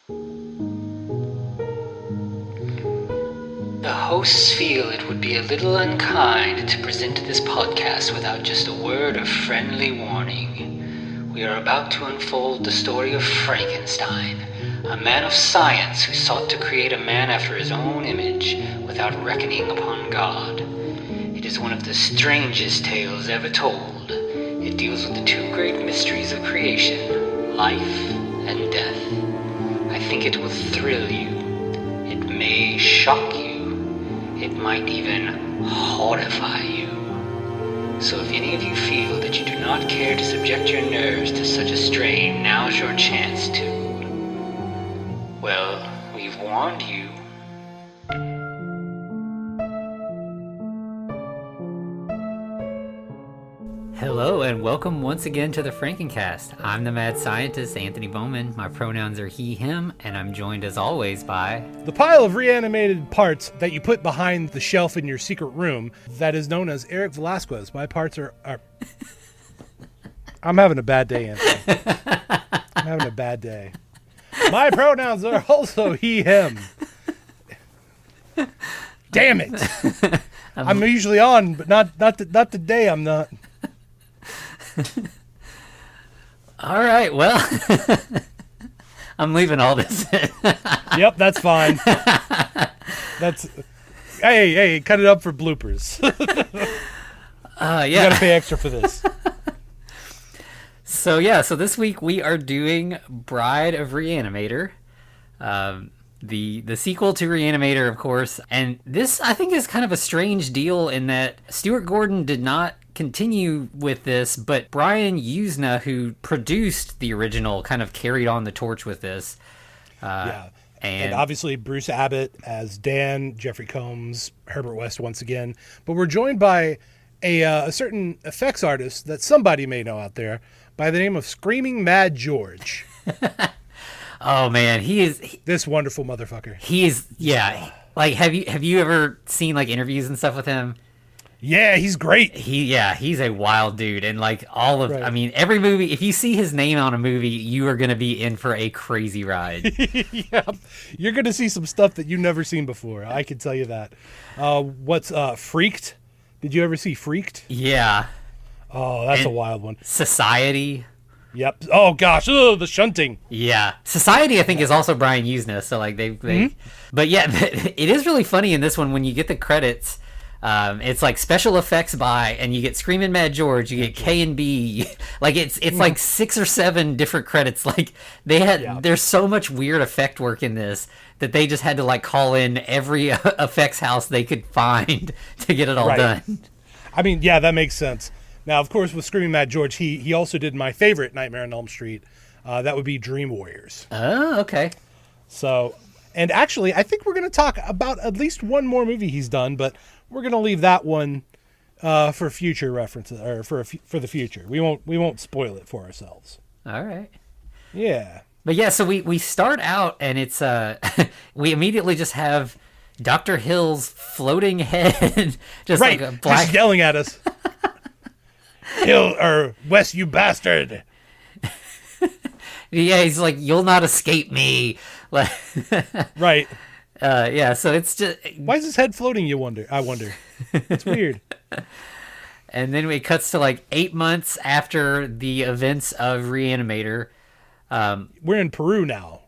The hosts feel it would be a little unkind to present this podcast without just a word of friendly warning. We are about to unfold the story of Frankenstein, a man of science who sought to create a man after his own image without reckoning upon God. It is one of the strangest tales ever told. It deals with the two great mysteries of creation, life and death. I think it will thrill you. It may shock you. It might even horrify you. So if any of you feel that you do not care to subject your nerves to such a strain, now's your chance to. Well, we've warned you. Hello and welcome once again to the Frankencast. I'm the mad scientist, Anthony Bowman. My pronouns are he, him, and I'm joined as always by... the pile of reanimated parts that you put behind the shelf in your secret room that is known as Eric Velazquez. My parts are... I'm having a bad day, Anthony. I'm having a bad day. My pronouns are also he, him. Damn it. I'm usually on, but not today I'm not. All right, well, I'm leaving all this in. Yep, that's fine. Hey, cut it up for bloopers. Yeah. You gotta pay extra for this. So this week we are doing Bride of Re-Animator, the sequel to Re-Animator, of course. And this, I think, is kind of a strange deal in that Stuart Gordon did not continue with this, but Brian Yuzna, who produced the original, kind of carried on the torch with this. And obviously Bruce Abbott as Dan, Jeffrey Combs, Herbert West once again. But we're joined by a certain effects artist that somebody may know out there by the name of Screaming Mad George. Oh man, this wonderful motherfucker. He is, yeah. Like, have you ever seen like interviews and stuff with him? Yeah, he's great. He's a wild dude, and like Right. I mean, every movie, if you see his name on a movie, you are going to be in for a crazy ride. Yeah, you're going to see some stuff that you've never seen before. I can tell you that. What's Freaked? Did you ever see Freaked? Yeah. Oh, that's a wild one. Society. Yep. Oh gosh, the shunting. Yeah, Society, I think, is also Brian Yuzna. So like but yeah, it is really funny in this one when you get the credits. It's like special effects by, and you get Screamin' Mad George, you get K and B, like it's like 6 or 7 different credits. Like there's so much weird effect work in this that they just had to like call in every effects house they could find to get it all done. I mean, yeah, that makes sense. Now, of course, with Screaming Mad George, he also did my favorite Nightmare on Elm Street. That would be Dream Warriors. Oh, okay. So, and actually, I think we're going to talk about at least one more movie he's done, but we're going to leave that one for future references, or for the future. We won't spoil it for ourselves. All right. Yeah. But yeah, so we start out, and it's we immediately just have Dr. Hill's floating head, just like a black, just yelling at us. Hill or West, you bastard! Yeah, he's like, "You'll not escape me." Like, right. Yeah, so it's just... why is his head floating, I wonder? It's weird. And then it cuts to like 8 months after the events of Re-Animator. We're in Peru now.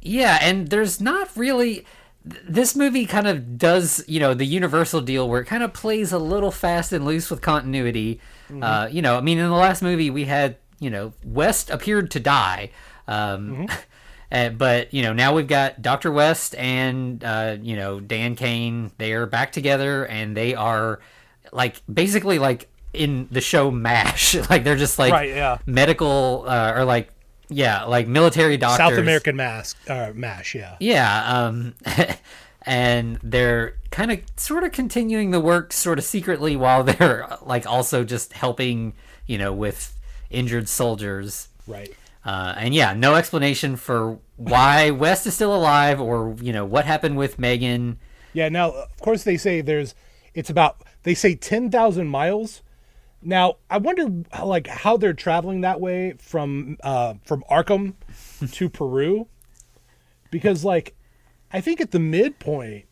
Yeah, and there's not really... This movie kind of does, the Universal deal where it kind of plays a little fast and loose with continuity. Mm-hmm. I mean, in the last movie we had, West appeared to die. But, now we've got Dr. West and, Dan Kane. They are back together, and they are, like, basically, like, in the show MASH. Like, they're just, like, medical, or, like military doctors. South American MASH, yeah. Yeah, and they're kind of sort of continuing the work sort of secretly while they're, like, also just helping, with injured soldiers. Right. And yeah, no explanation for why West is still alive or, what happened with Megan. Yeah, now, of course, they say they say 10,000 miles. Now, I wonder, like, how they're traveling that way from Arkham to Peru. because like I think at the midpoint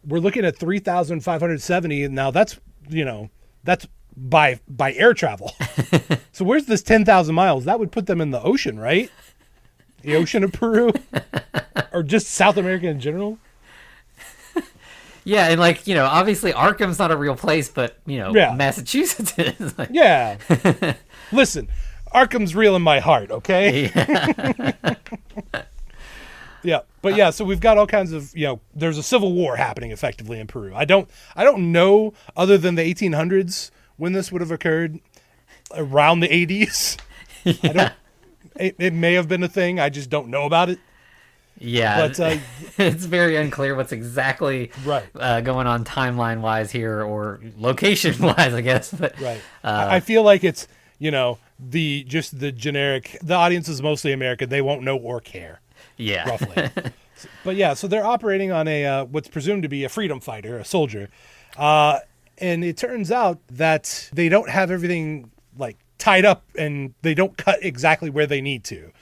we're looking at 3,570, and now that's by air travel. So where's this 10,000 miles? That would put them in the ocean, right? The ocean of Peru, or just South America in general. Yeah, and like, obviously Arkham's not a real place, but Massachusetts is. Like... Yeah. Listen, Arkham's real in my heart, okay? Yeah. Yeah, but yeah, so we've got all kinds of, there's a civil war happening effectively in Peru. I don't know, other than the 1800s, when this would have occurred, around the 80s. Yeah. It may have been a thing. I just don't know about it. Yeah, but it's very unclear what's exactly going on timeline-wise here, or location-wise, I guess. But right, I feel like it's the generic. The audience is mostly American. They won't know or care. Yeah, roughly. But yeah, so they're operating on a what's presumed to be a freedom fighter, a soldier, and it turns out that they don't have everything like tied up, and they don't cut exactly where they need to.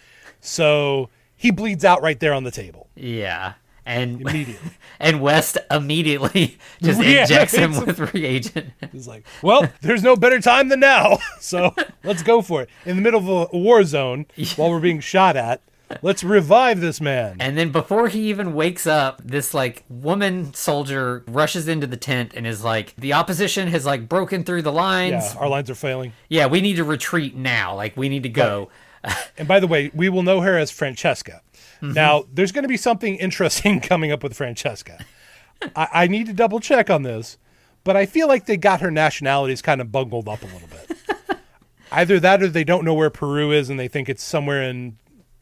So he bleeds out right there on the table. Yeah. And immediately. And West immediately just injects him with reagent. He's like, well, there's no better time than now. So let's go for it. In the middle of a war zone while we're being shot at. Let's revive this man. And then before he even wakes up, this like woman soldier rushes into the tent and is like, the opposition has like broken through the lines. Yeah, our lines are failing. Yeah, we need to retreat now. Like, we need to go. Right. And by the way, we will know her as Francesca. Mm-hmm. Now, there's going to be something interesting coming up with Francesca. I need to double check on this, but I feel like they got her nationalities kind of bungled up a little bit. Either that, or they don't know where Peru is and they think it's somewhere in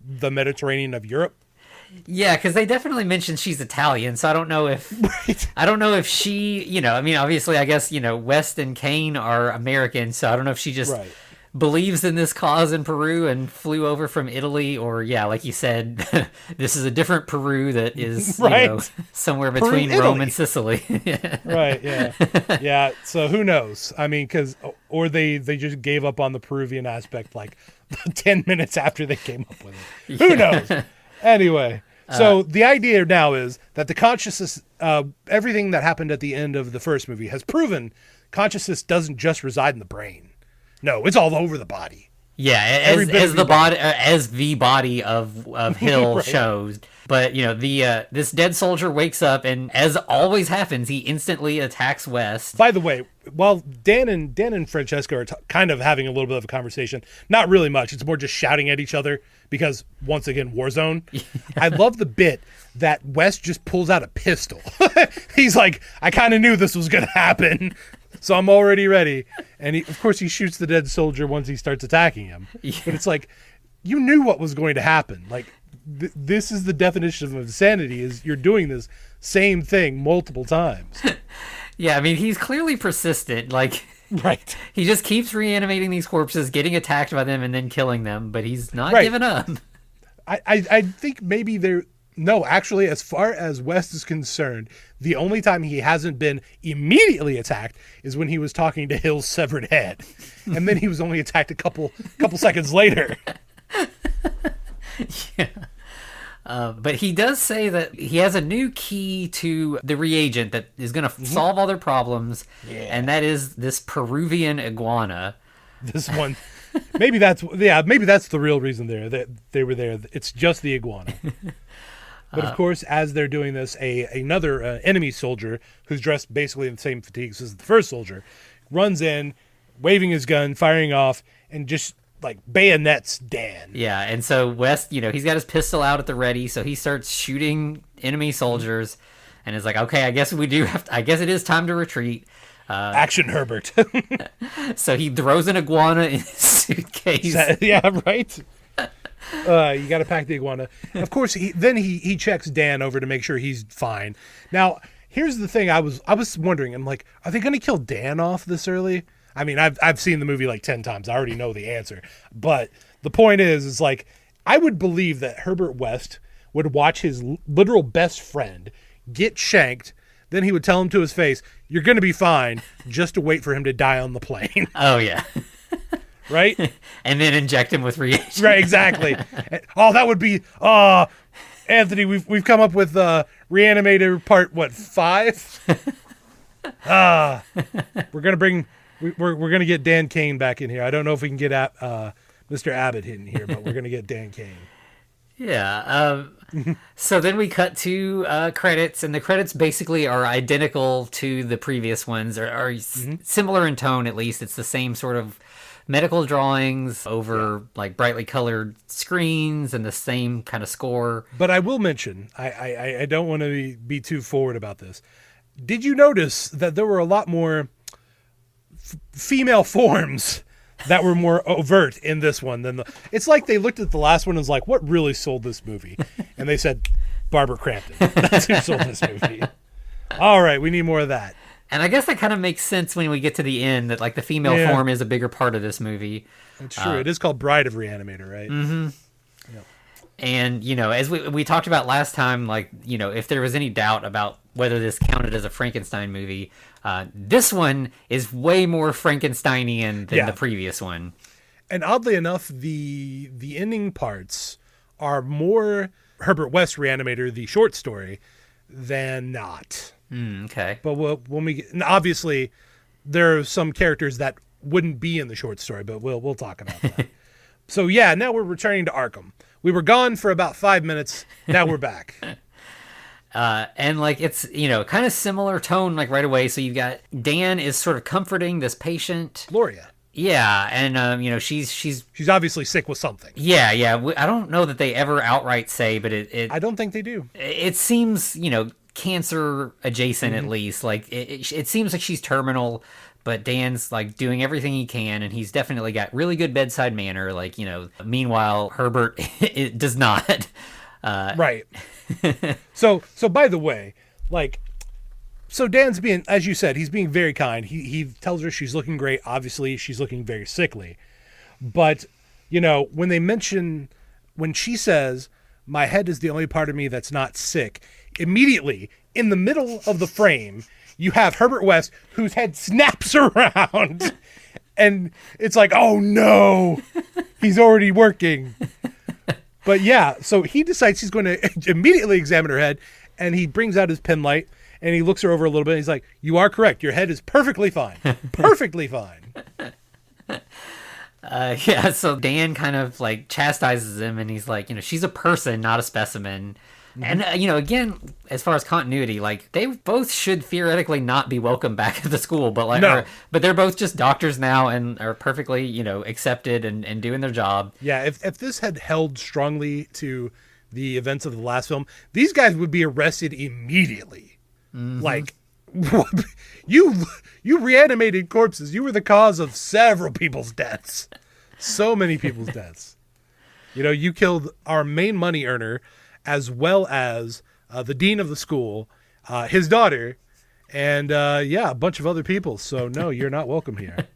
the Mediterranean of Europe. Yeah, because they definitely mentioned she's Italian, so I don't know if I don't know if she, obviously I guess, West and Kane are American, so I don't know if she just believes in this cause in Peru and flew over from Italy, or like you said, this is a different Peru that is somewhere between Peru, Rome and Sicily. Right, yeah. Yeah, so who knows? I mean, or they just gave up on the Peruvian aspect like 10 minutes after they came up with it. Who knows? Anyway, so the idea now is that the consciousness, everything that happened at the end of the first movie has proven consciousness doesn't just reside in the brain. No, it's all over the body. Yeah, as the body, as the body of Hill shows. But this dead soldier wakes up, and as always happens, he instantly attacks West. By the way, while Dan and Francesca are kind of having a little bit of a conversation, not really much. It's more just shouting at each other because, once again, war zone. Yeah. I love the bit that West just pulls out a pistol. He's like, I kind of knew this was going to happen, so I'm already ready. And of course, he shoots the dead soldier once he starts attacking him. Yeah. But it's like, you knew what was going to happen. Like, this is the definition of insanity, is you're doing this same thing multiple times. Yeah, I mean, he's clearly persistent. Like, right. He just keeps reanimating these corpses, getting attacked by them, and then killing them, but he's not giving up. I think maybe no, actually, as far as West is concerned, the only time he hasn't been immediately attacked is when he was talking to Hill's severed head. And then he was only attacked a couple seconds later. Yeah. But he does say that he has a new key to the reagent that is going to solve all their problems, and that is this Peruvian iguana. This one, maybe that's the real reason they were there. It's just the iguana. But of course, as they're doing this, another enemy soldier who's dressed basically in the same fatigues as the first soldier runs in, waving his gun, firing off, and just like bayonets Dan. Yeah, and so West, he's got his pistol out at the ready, so he starts shooting enemy soldiers, and is like, okay, I guess it is time to retreat. Action, Herbert. So he throws an iguana in his suitcase. Yeah, right. You got to pack the iguana. Of course, he checks Dan over to make sure he's fine. Now, here's the thing. I was wondering. I'm like, are they going to kill Dan off this early? I mean, I've seen the movie like 10 times. I already know the answer. But the point is like, I would believe that Herbert West would watch his literal best friend get shanked. Then he would tell him to his face, "You're going to be fine," just to wait for him to die on the plane. Oh, yeah. Right? And then inject him with reagent. Right, exactly. Oh, that would be... Anthony, we've come up with Re-Animator part 5? We're gonna get Dan Kane back in here. I don't know if we can get Mr. Abbott in here, but we're gonna get Dan Kane. Yeah. So then we cut to credits, and the credits basically are identical to the previous ones, or are similar in tone at least. It's the same sort of medical drawings over like brightly colored screens and the same kind of score. But I will mention, I don't want to be too forward about this. Did you notice that there were a lot more female forms that were more overt in this one than it's like they looked at the last one and was like, what really sold this movie? And they said, Barbara Crampton. That's who sold this movie. All right, we need more of that. And I guess that kind of makes sense when we get to the end that like the female form is a bigger part of this movie. It's true. It is called Bride of Re-Animator, right? Mm-hmm. Yep. And, as we talked about last time, like, if there was any doubt about whether this counted as a Frankenstein movie, this one is way more Frankensteinian than the previous one. And oddly enough, the ending parts are more Herbert West Re-Animator, the short story, than not. Okay. But when we get, obviously, there are some characters that wouldn't be in the short story, but we'll talk about that. So yeah, now we're returning to Arkham. We were gone for about 5 minutes. Now we're back. And like it's kind of similar tone like right away. So you've got Dan is sort of comforting this patient, Gloria. Yeah, and she's obviously sick with something. Yeah. I don't know that they ever outright say, but I don't think they do. It seems cancer adjacent at least. Like it seems like she's terminal. But Dan's like doing everything he can, and he's definitely got really good bedside manner. Like, meanwhile, Herbert it does not. Right. So by the way, so Dan's being, as you said, he's being very kind. He tells her she's looking great. Obviously, she's looking very sickly. But, when she says, my head is the only part of me that's not sick, immediately, in the middle of the frame, you have Herbert West, whose head snaps around, and it's like, oh no, he's already working. But yeah, so he decides he's going to immediately examine her head, and he brings out his pen light, and he looks her over a little bit, and he's like, you are correct, your head is perfectly fine. Perfectly fine. So Dan kind of like chastises him, and he's like, she's a person, not a specimen. And, again, as far as continuity, like, they both should theoretically not be welcome back at the school, but but they're both just doctors now and are perfectly, accepted and doing their job. Yeah, if this had held strongly to the events of the last film, these guys would be arrested immediately. Mm-hmm. Like, you reanimated corpses. You were the cause of several people's deaths. So many people's deaths. You killed our main money earner, as well as the dean of the school, his daughter, and a bunch of other people. So no, you're not welcome here.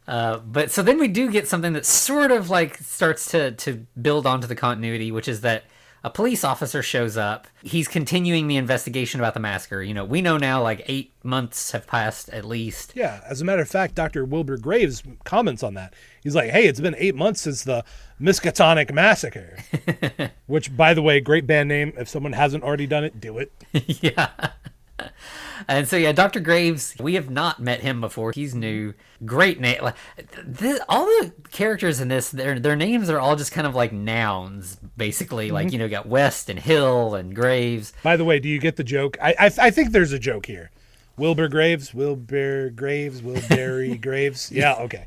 But so then we do get something that sort of like starts to build onto the continuity, which is that a police officer shows up. He's continuing the investigation about the massacre. We know now like 8 months have passed at least. Yeah, as a matter of fact, Dr. Wilbur Graves comments on that. He's like, hey, it's been 8 months since the Miskatonic Massacre. Which, by the way, great band name. If someone hasn't already done it, do it. Yeah. And so, yeah, Dr. Graves, we have not met him before. He's new. Great name. All the characters in this, their names are all just kind of like nouns, basically. Like, got West and Hill and Graves. By the way, do you get the joke? I think there's a joke here. Wilbur Graves, Wilberry Graves. Yeah, okay.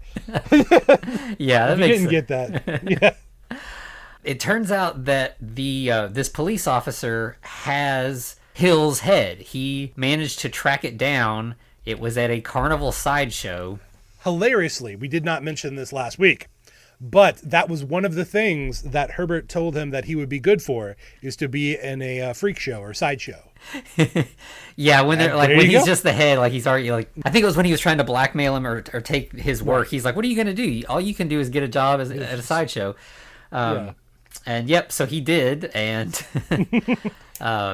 Yeah, that makes sense. Get that. Yeah. It turns out that this police officer has Hill's head. He managed to track it down. It was at a carnival sideshow. Hilariously, we did not mention this last week, but that was one of the things that Herbert told him that he would be good for, is to be in a freak show or sideshow. Yeah, when they're like, when he's just the head, like he's already like, I think it was when he was trying to blackmail him or take his work. He's like, what are you going to do? All you can do is get a job at a sideshow. And yep, so he did, and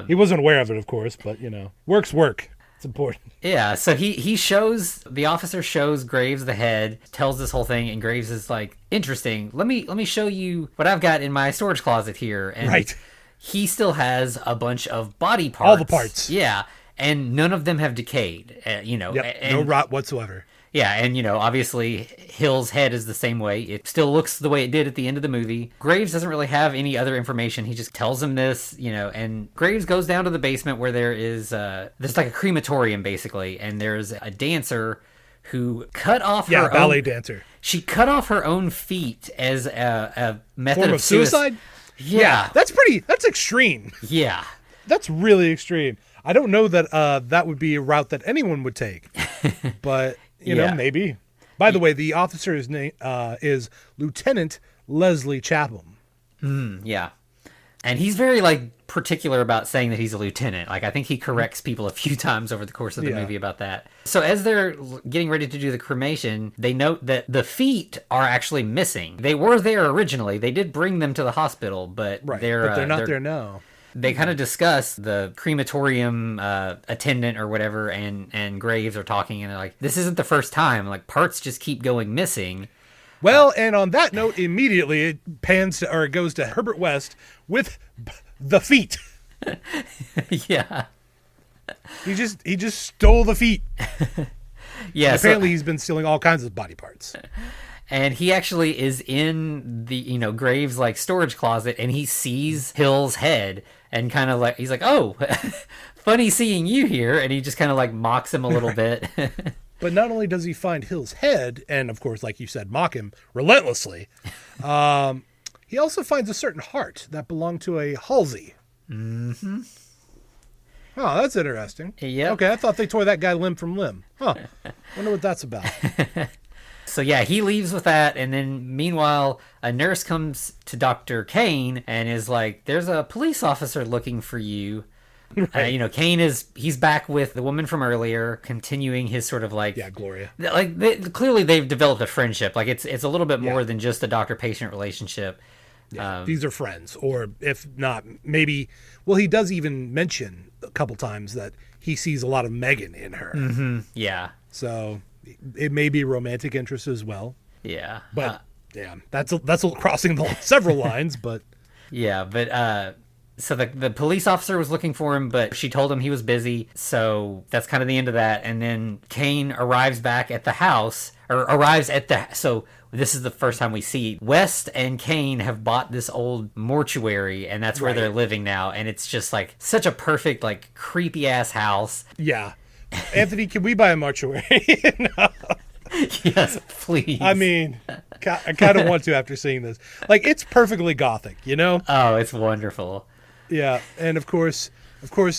he wasn't aware of it, of course, but work's work. It's important. Yeah, so the officer shows Graves the head, tells this whole thing, and Graves is like, interesting. Let me show you what I've got in my storage closet here. And right. he still has a bunch of body parts. All the parts. Yeah. And none of them have decayed, No rot whatsoever. Yeah, and, obviously Hill's head is the same way. It still looks the way it did at the end of the movie. Graves doesn't really have any other information. He just tells him this, and Graves goes down to the basement where there's like a crematorium, basically, and there's a dancer who cut off her ballet dancer. She cut off her own feet as a method Form of suicide? Yeah. That's extreme. Yeah. That's really extreme. I don't know that that would be a route that anyone would take, but maybe. By the way, the officer's name is Lieutenant Leslie Chapham. Yeah, and he's very particular about saying that he's a lieutenant. I think he corrects people a few times over the course of the movie about that. So as they're getting ready to do the cremation, they note that the feet are actually missing. They were there originally. They did bring them to the hospital, but they're not there now. They kind of discuss the crematorium attendant or whatever, and Graves are talking, and they're like, this isn't the first time. Parts just keep going missing. Well, and on that note, immediately it it goes to Herbert West with the feet. Yeah. He just stole the feet. Yeah. And apparently he's been stealing all kinds of body parts. And he actually is in the, Graves' storage closet, and he sees Hill's head, and kind of he's like, oh, funny seeing you here. And he just kind of mocks him a little bit. But not only does he find Hill's head, and of course, like you said, mock him relentlessly, he also finds a certain heart that belonged to a Halsey. Mm-hmm. Oh, that's interesting. Yeah. Okay, I thought they tore that guy limb from limb. Huh. Wonder what that's about. So yeah, he leaves with that, and then meanwhile, a nurse comes to Dr. Kane and is like, there's a police officer looking for you. Right. Kane he's back with the woman from earlier, continuing his sort of Gloria. Clearly they've developed a friendship. It's a little bit more than just a doctor-patient relationship. Yeah, these are friends, or if not, maybe. Well, he does even mention a couple times that he sees a lot of Megan in her. Mm-hmm. Yeah. So it may be romantic interest as well. Yeah. But that's crossing several lines. But so the police officer was looking for him, but she told him he was busy. So that's kind of the end of that. And then Kane arrives back at the house, so this is the first time we see West and Kane have bought this old mortuary, and that's where they're living now. And it's just such a perfect, creepy ass house. Yeah. Anthony, can we buy a mortuary? No. Yes, please. I mean, I kind of want to after seeing this. It's perfectly gothic, Oh, it's wonderful. Yeah, and of course,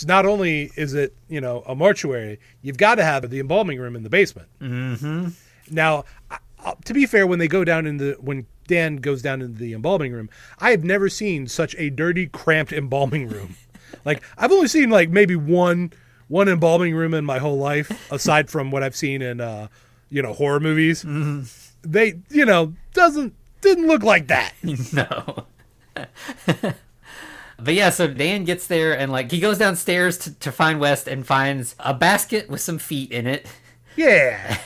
not only is it, a mortuary, you've got to have the embalming room in the basement. Mm-hmm. Now, to be fair, when Dan goes down into the embalming room, I have never seen such a dirty, cramped embalming room. I've only seen maybe one embalming room in my whole life, aside from what I've seen in horror movies. Mm-hmm. They didn't look like that. No. But yeah, so Dan gets there, and he goes downstairs to find West, and finds a basket with some feet in it. Yeah.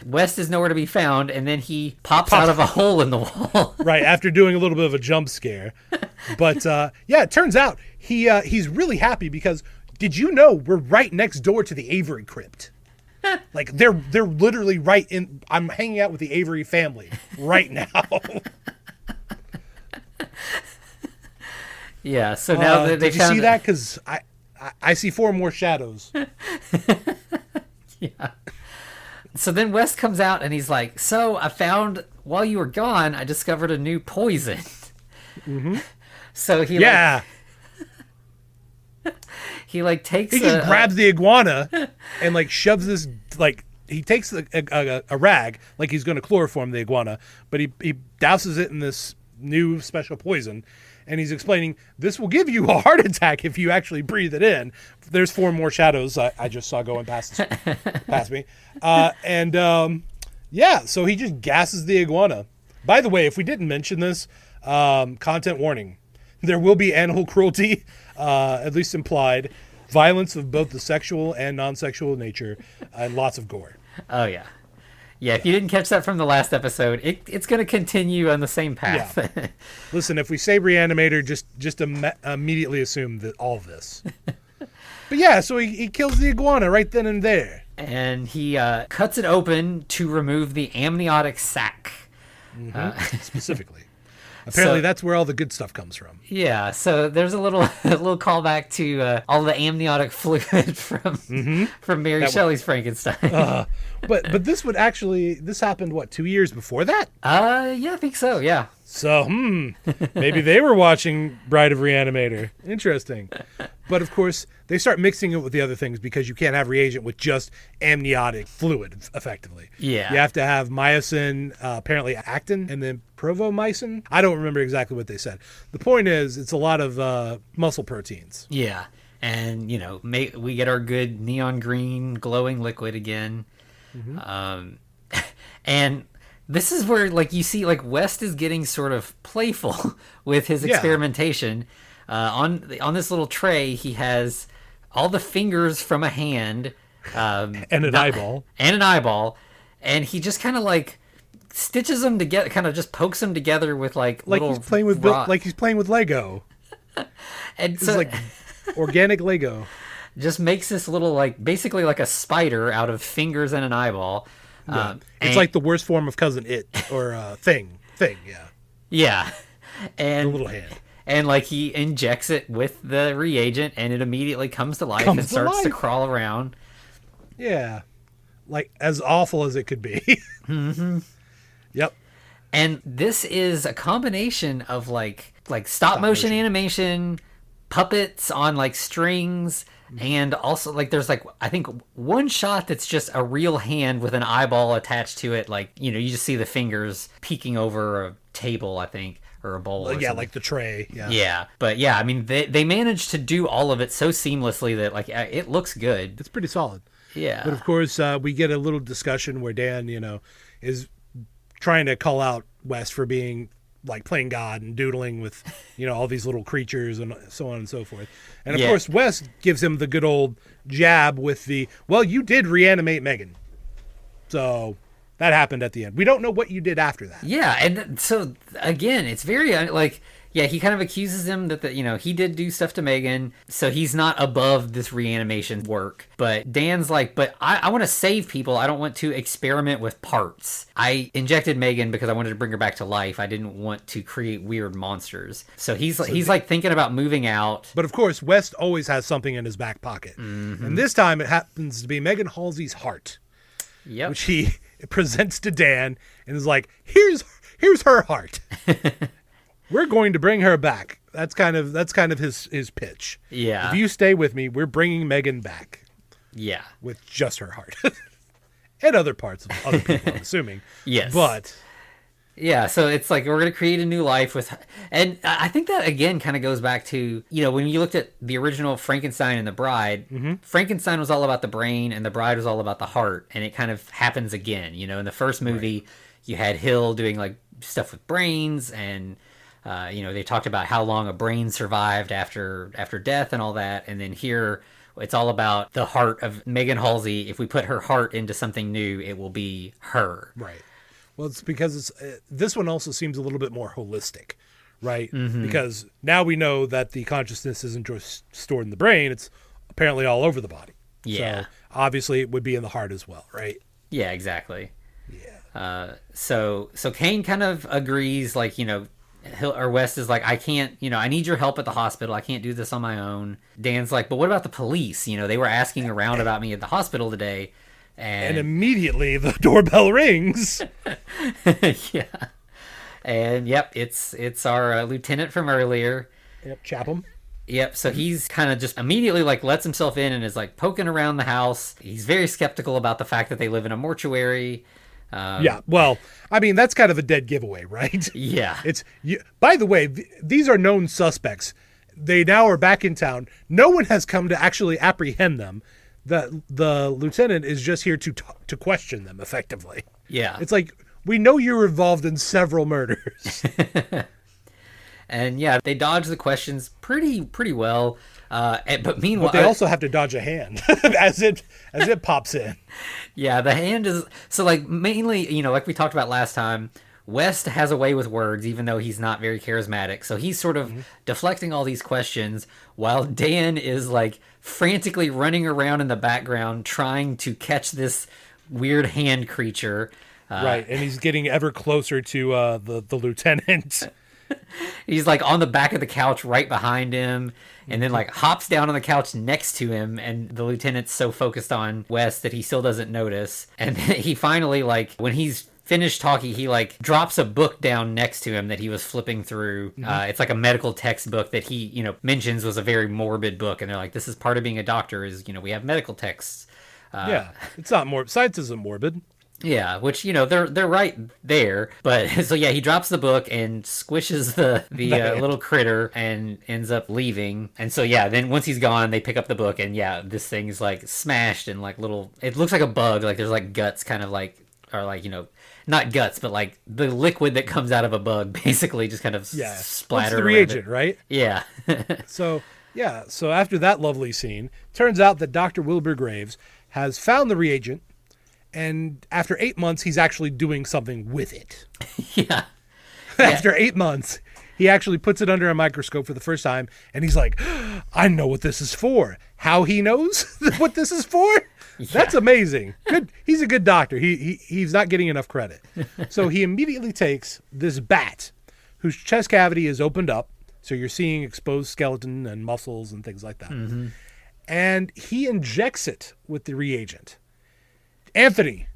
West is nowhere to be found, and then he pops out of a hole in the wall. Right, after doing a little bit of a jump scare. But it turns out he's really happy because, did you know we're right next door to the Avery crypt? They're literally right in. I'm hanging out with the Avery family right now. Yeah, so now they did you see that? Because I see 4 more shadows. Yeah. So then West comes out and he's like, so I found, while you were gone, I discovered a new poison. Mm-hmm. So he takes he just grabs the iguana and shoves this, he takes a rag like he's going to chloroform the iguana, but he douses it in this new special poison. And he's explaining, this will give you a heart attack if you actually breathe it in. There's 4 more shadows I just saw going past me. So he just gasses the iguana. By the way, if we didn't mention this, content warning. There will be animal cruelty, at least implied, violence of both the sexual and non-sexual nature, and lots of gore. Oh, yeah. Yeah, if you didn't catch that from the last episode, it's going to continue on the same path. Yeah. Listen, if we say Re-Animator, just immediately assume that all of this. But yeah, so he kills the iguana right then and there. And he cuts it open to remove the amniotic sac. Specifically. Apparently, that's where all the good stuff comes from. Yeah, so there's a little callback to all the amniotic fluid from Mary Shelley's Frankenstein. But this happened, 2 years before that? Yeah, I think so, yeah. So, maybe they were watching Bride of Re-Animator. Interesting. But, of course, they start mixing it with the other things because you can't have reagent with just amniotic fluid, effectively. Yeah. You have to have myosin, apparently actin, and then provomycin. I don't remember exactly what they said. The point is, it's a lot of muscle proteins. Yeah. And, we get our good neon green glowing liquid again. And this is where, you see, West is getting sort of playful with his experimentation. On this little tray, he has all the fingers from a hand. And an eyeball. And an eyeball. And he just kind of, stitches them together, kind of just pokes them together with, little he's playing with like he's playing with Lego. And it's so, organic Lego. Just makes this little, basically like a spider out of fingers and an eyeball. Yeah. It's like the worst form of Cousin It, or Thing, yeah. Yeah. And the little hand. And, he injects it with the reagent, and it immediately comes to life and starts to crawl around. Yeah. As awful as it could be. Yep. And this is a combination of, stop motion animation, puppets on, strings, and also, there's, I think one shot that's just a real hand with an eyeball attached to it. You just see the fingers peeking over a table, I think, or a bowl. Yeah, like the tray. Yeah. Yeah. But, yeah, I mean, they managed to do all of it so seamlessly that, it looks good. It's pretty solid. Yeah. But, of course, we get a little discussion where Dan, is trying to call out West for being playing God and doodling with, all these little creatures and so on and so forth. And of course, West gives him the good old jab with you did reanimate Megan. So that happened at the end. We don't know what you did after that. Yeah. And so again, it's very he kind of accuses him that he did do stuff to Megan. So he's not above this reanimation work. But Dan's but I want to save people. I don't want to experiment with parts. I injected Megan because I wanted to bring her back to life. I didn't want to create weird monsters. So he's thinking about moving out. But of course, West always has something in his back pocket. Mm-hmm. And this time it happens to be Megan Halsey's heart. Yep. Which he presents to Dan and is here's her heart. We're going to bring her back. That's kind of his pitch. Yeah. If you stay with me, we're bringing Megan back. Yeah. With just her heart. And other parts of other people, I'm assuming. Yes. But yeah, so it's we're going to create a new life with, and I think that again kind of goes back to, when you looked at the original Frankenstein and the Bride, Frankenstein was all about the brain and the Bride was all about the heart. And it kind of happens again, in the first movie, you had Hill doing stuff with brains and, they talked about how long a brain survived after death and all that. And then here it's all about the heart of Megan Halsey. If we put her heart into something new, it will be her. Right. Well, it's because this one also seems a little bit more holistic, right? Mm-hmm. Because now we know that the consciousness isn't just stored in the brain. It's apparently all over the body. Yeah. So obviously it would be in the heart as well, right? Yeah, exactly. Yeah. So Kane kind of agrees, West is I can't, I need your help at the hospital. I can't do this on my own. Dan's but what about the police? They were asking around about me at the hospital today. And immediately the doorbell rings. Yeah. And yep, it's our lieutenant from earlier. Yep, Chapham. Yep, so he's kind of just immediately lets himself in and is poking around the house. He's very skeptical about the fact that they live in a mortuary. Yeah, well, I mean, that's kind of a dead giveaway, right? Yeah. By the way, these are known suspects. They now are back in town. No one has come to actually apprehend them. The lieutenant is just here to question them, effectively. Yeah. It's we know you're involved in several murders. And yeah, they dodge the questions pretty well. But meanwhile, But they also have to dodge a hand as it pops in. Yeah, the hand is so like mainly, like we talked about last time. West has a way with words, even though he's not very charismatic. So he's sort of deflecting all these questions while Dan is like frantically running around in the background trying to catch this weird hand creature. Right, and he's getting ever closer to the lieutenant. He's like on the back of the couch right behind him, and then like hops down on the couch next to him, and the lieutenant's so focused on West that he still doesn't notice. And he finally, like, when he's finished talking, he like drops a book down next to him that he was flipping through. It's like a medical textbook that he mentions was a very morbid book, and they're like, this is part of being a doctor is we have medical texts. Yeah, it's not morbid. Science isn't morbid. Yeah, which they're right there, but so yeah, he drops the book and squishes the little critter and ends up leaving. And so yeah, then once he's gone, they pick up the book, and yeah, this thing's like smashed and like little. It looks like a bug, like there's like guts, kind of like, or like not guts, but like the liquid that comes out of a bug, basically just kind of splattered. It's the reagent, right? Yeah. So after that lovely scene, turns out that Dr. Wilbur Graves has found the reagent. And after 8 months, he's actually doing something with it. Yeah. After 8 months, he actually puts it under a microscope for the first time. And he's like, I know what this is for. How he knows what this is for? Yeah. That's amazing. Good. He's a good doctor. He's not getting enough credit. So he immediately takes this bat whose chest cavity is opened up. So you're seeing exposed skeleton and muscles and things like that. Mm-hmm. And he injects it with the reagent. Anthony,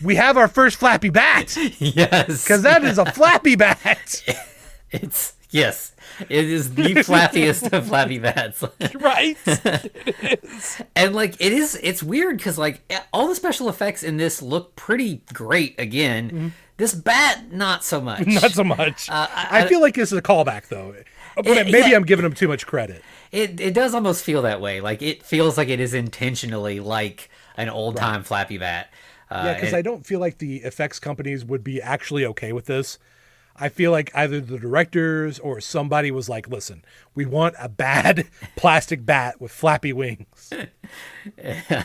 we have our first Flappy Bat. Yes. Because that is a Flappy Bat. Yes. It is the flappiest of Flappy Bats. Right? It is. And like it's weird because like all the special effects in this look pretty great again. Mm-hmm. This bat, not so much. Not so much. I feel like this is a callback though. Maybe I'm giving him too much credit. It does almost feel that way. Like it feels like it is intentionally like an old-time Flappy Bat. Yeah, because I don't feel like the effects companies would be actually okay with this. I feel like either the directors or somebody was like, listen, we want a bad plastic bat with flappy wings. Yeah.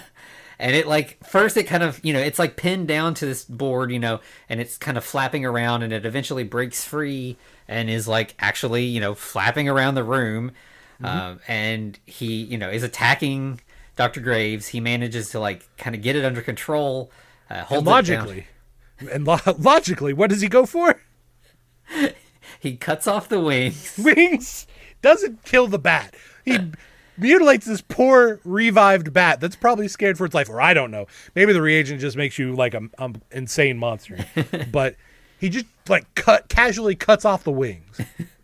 And it like, first it kind of, it's like pinned down to this board, and it's kind of flapping around, and it eventually breaks free and is like actually, flapping around the room. Mm-hmm. And he, is attacking Dr. Graves. He manages to like kind of get it under control. Logically, what does he go for? He cuts off the wings. Wings doesn't kill the bat. He mutilates this poor revived bat that's probably scared for its life, or I don't know. Maybe the reagent just makes you like an insane monster. But he just like casually cuts off the wings.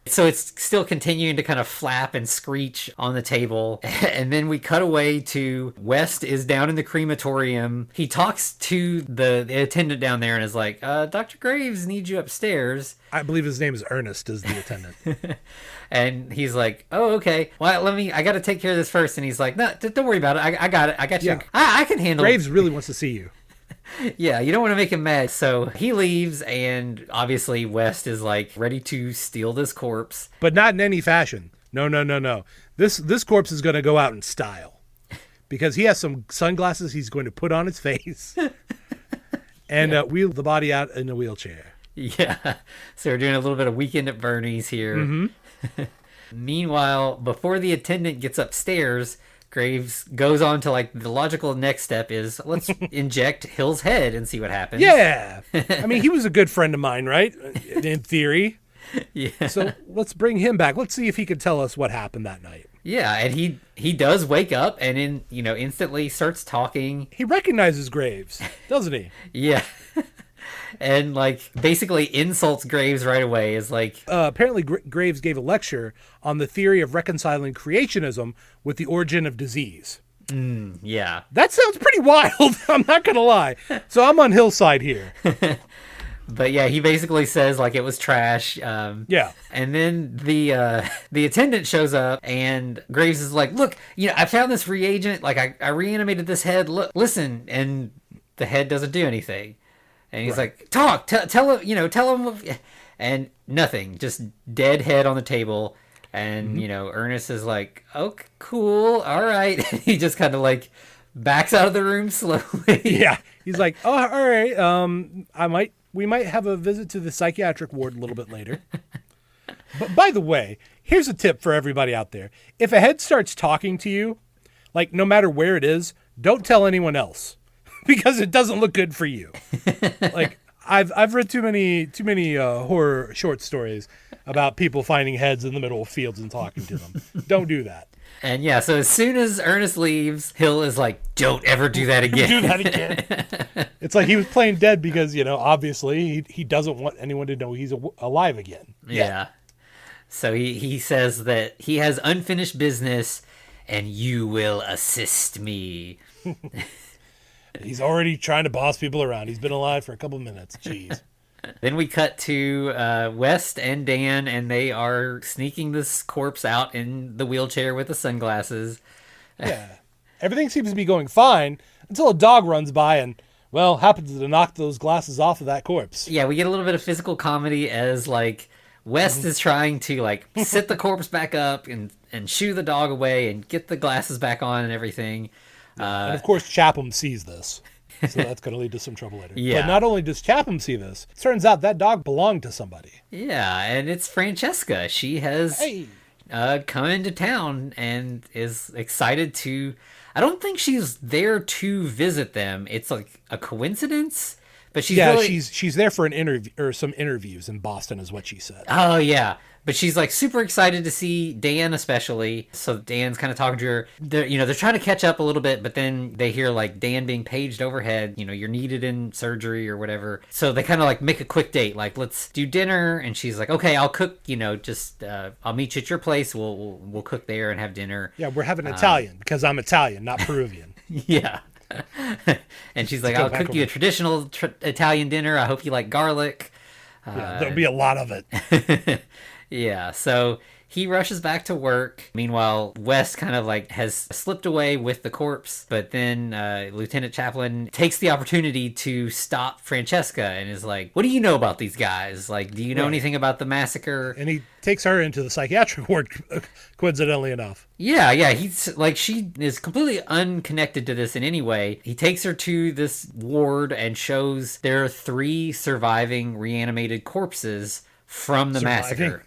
So it's still continuing to kind of flap and screech on the table. And then we cut away to West is down in the crematorium. He talks to the attendant down there and is like, Dr. Graves needs you upstairs. I believe his name is Ernest, is the attendant. And he's like, oh, okay. Well, I got to take care of this first. And he's like, no, don't worry about it. I got it. I got you. Yeah. I can handle it. Graves really wants to see you. Yeah, you don't want to make him mad. So he leaves, and obviously West is like ready to steal this corpse. But not in any fashion. No. This corpse is going to go out in style. Because he has some sunglasses he's going to put on his face. And wheel the body out in a wheelchair. Yeah. So we're doing a little bit of Weekend at Bernie's here. Mm-hmm. Meanwhile, before the attendant gets upstairs, Graves goes on to like the logical next step is let's inject Hill's head and see what happens. Yeah. I mean, he was a good friend of mine, right? In theory. Yeah. So let's bring him back. Let's see if he can tell us what happened that night. Yeah, and he does wake up and instantly starts talking. He recognizes Graves, doesn't he? Yeah. And like basically insults Graves right away is like apparently Graves gave a lecture on the theory of reconciling creationism with the origin of disease. Yeah. That sounds pretty wild. I'm not going to lie. So I'm on Hill's side here. But yeah, he basically says like it was trash. Yeah. And then the attendant shows up and Graves is like, look, I found this reagent. Like I reanimated this head. Look, listen. And the head doesn't do anything. And he's like, talk, tell him, and nothing, just dead head on the table. And, Ernest is like, oh, cool. All right. He just kind of like backs out of the room slowly. Yeah. He's like, oh, all right. We might have a visit to the psychiatric ward a little bit later. But by the way, here's a tip for everybody out there. If a head starts talking to you, like no matter where it is, don't tell anyone else because it doesn't look good for you. Like I've read too many horror short stories about people finding heads in the middle of fields and talking to them. Don't do that. And yeah, so as soon as Ernest leaves, Hill is like, don't ever do that again. Do that again. It's like he was playing dead because, obviously he doesn't want anyone to know he's alive again. Yeah. So he says that he has unfinished business and you will assist me. He's already trying to boss people around. He's been alive for a couple minutes. Jeez. Then we cut to West and Dan, and they are sneaking this corpse out in the wheelchair with the sunglasses. Yeah. Everything seems to be going fine until a dog runs by and, well, happens to knock those glasses off of that corpse. Yeah, we get a little bit of physical comedy as, like, West is trying to, like, sit the corpse back up and shoo the dog away and get the glasses back on and everything. And, of course, Chapham sees this. So that's going to lead to some trouble later. Yeah. But not only does Chapham see this, it turns out that dog belonged to somebody. Yeah, and it's Francesca. She has come into town and is excited to... I don't think she's there to visit them. It's like a coincidence, but she's really... she's there for an interview or some interviews in Boston is what she said. Oh, yeah. But she's like super excited to see Dan, especially. So Dan's kind of talking to her. They're trying to catch up a little bit, but then they hear like Dan being paged overhead. You're needed in surgery or whatever. So they kind of like make a quick date, like let's do dinner. And she's like, okay, I'll cook. I'll meet you at your place. We'll cook there and have dinner. Yeah, we're having Italian because I'm Italian, not Peruvian. Yeah. And she's like, I'll cook you a traditional Italian dinner. I hope you like garlic. There'll be a lot of it. Yeah, so he rushes back to work. Meanwhile, West kind of like has slipped away with the corpse, but then Lieutenant Chaplin takes the opportunity to stop Francesca and is like, what do you know about these guys? Like, do you know anything about the massacre? And he takes her into the psychiatric ward, coincidentally enough. Yeah, he's like, she is completely unconnected to this in any way. He takes her to this ward and shows there are 3 surviving reanimated corpses from the massacre.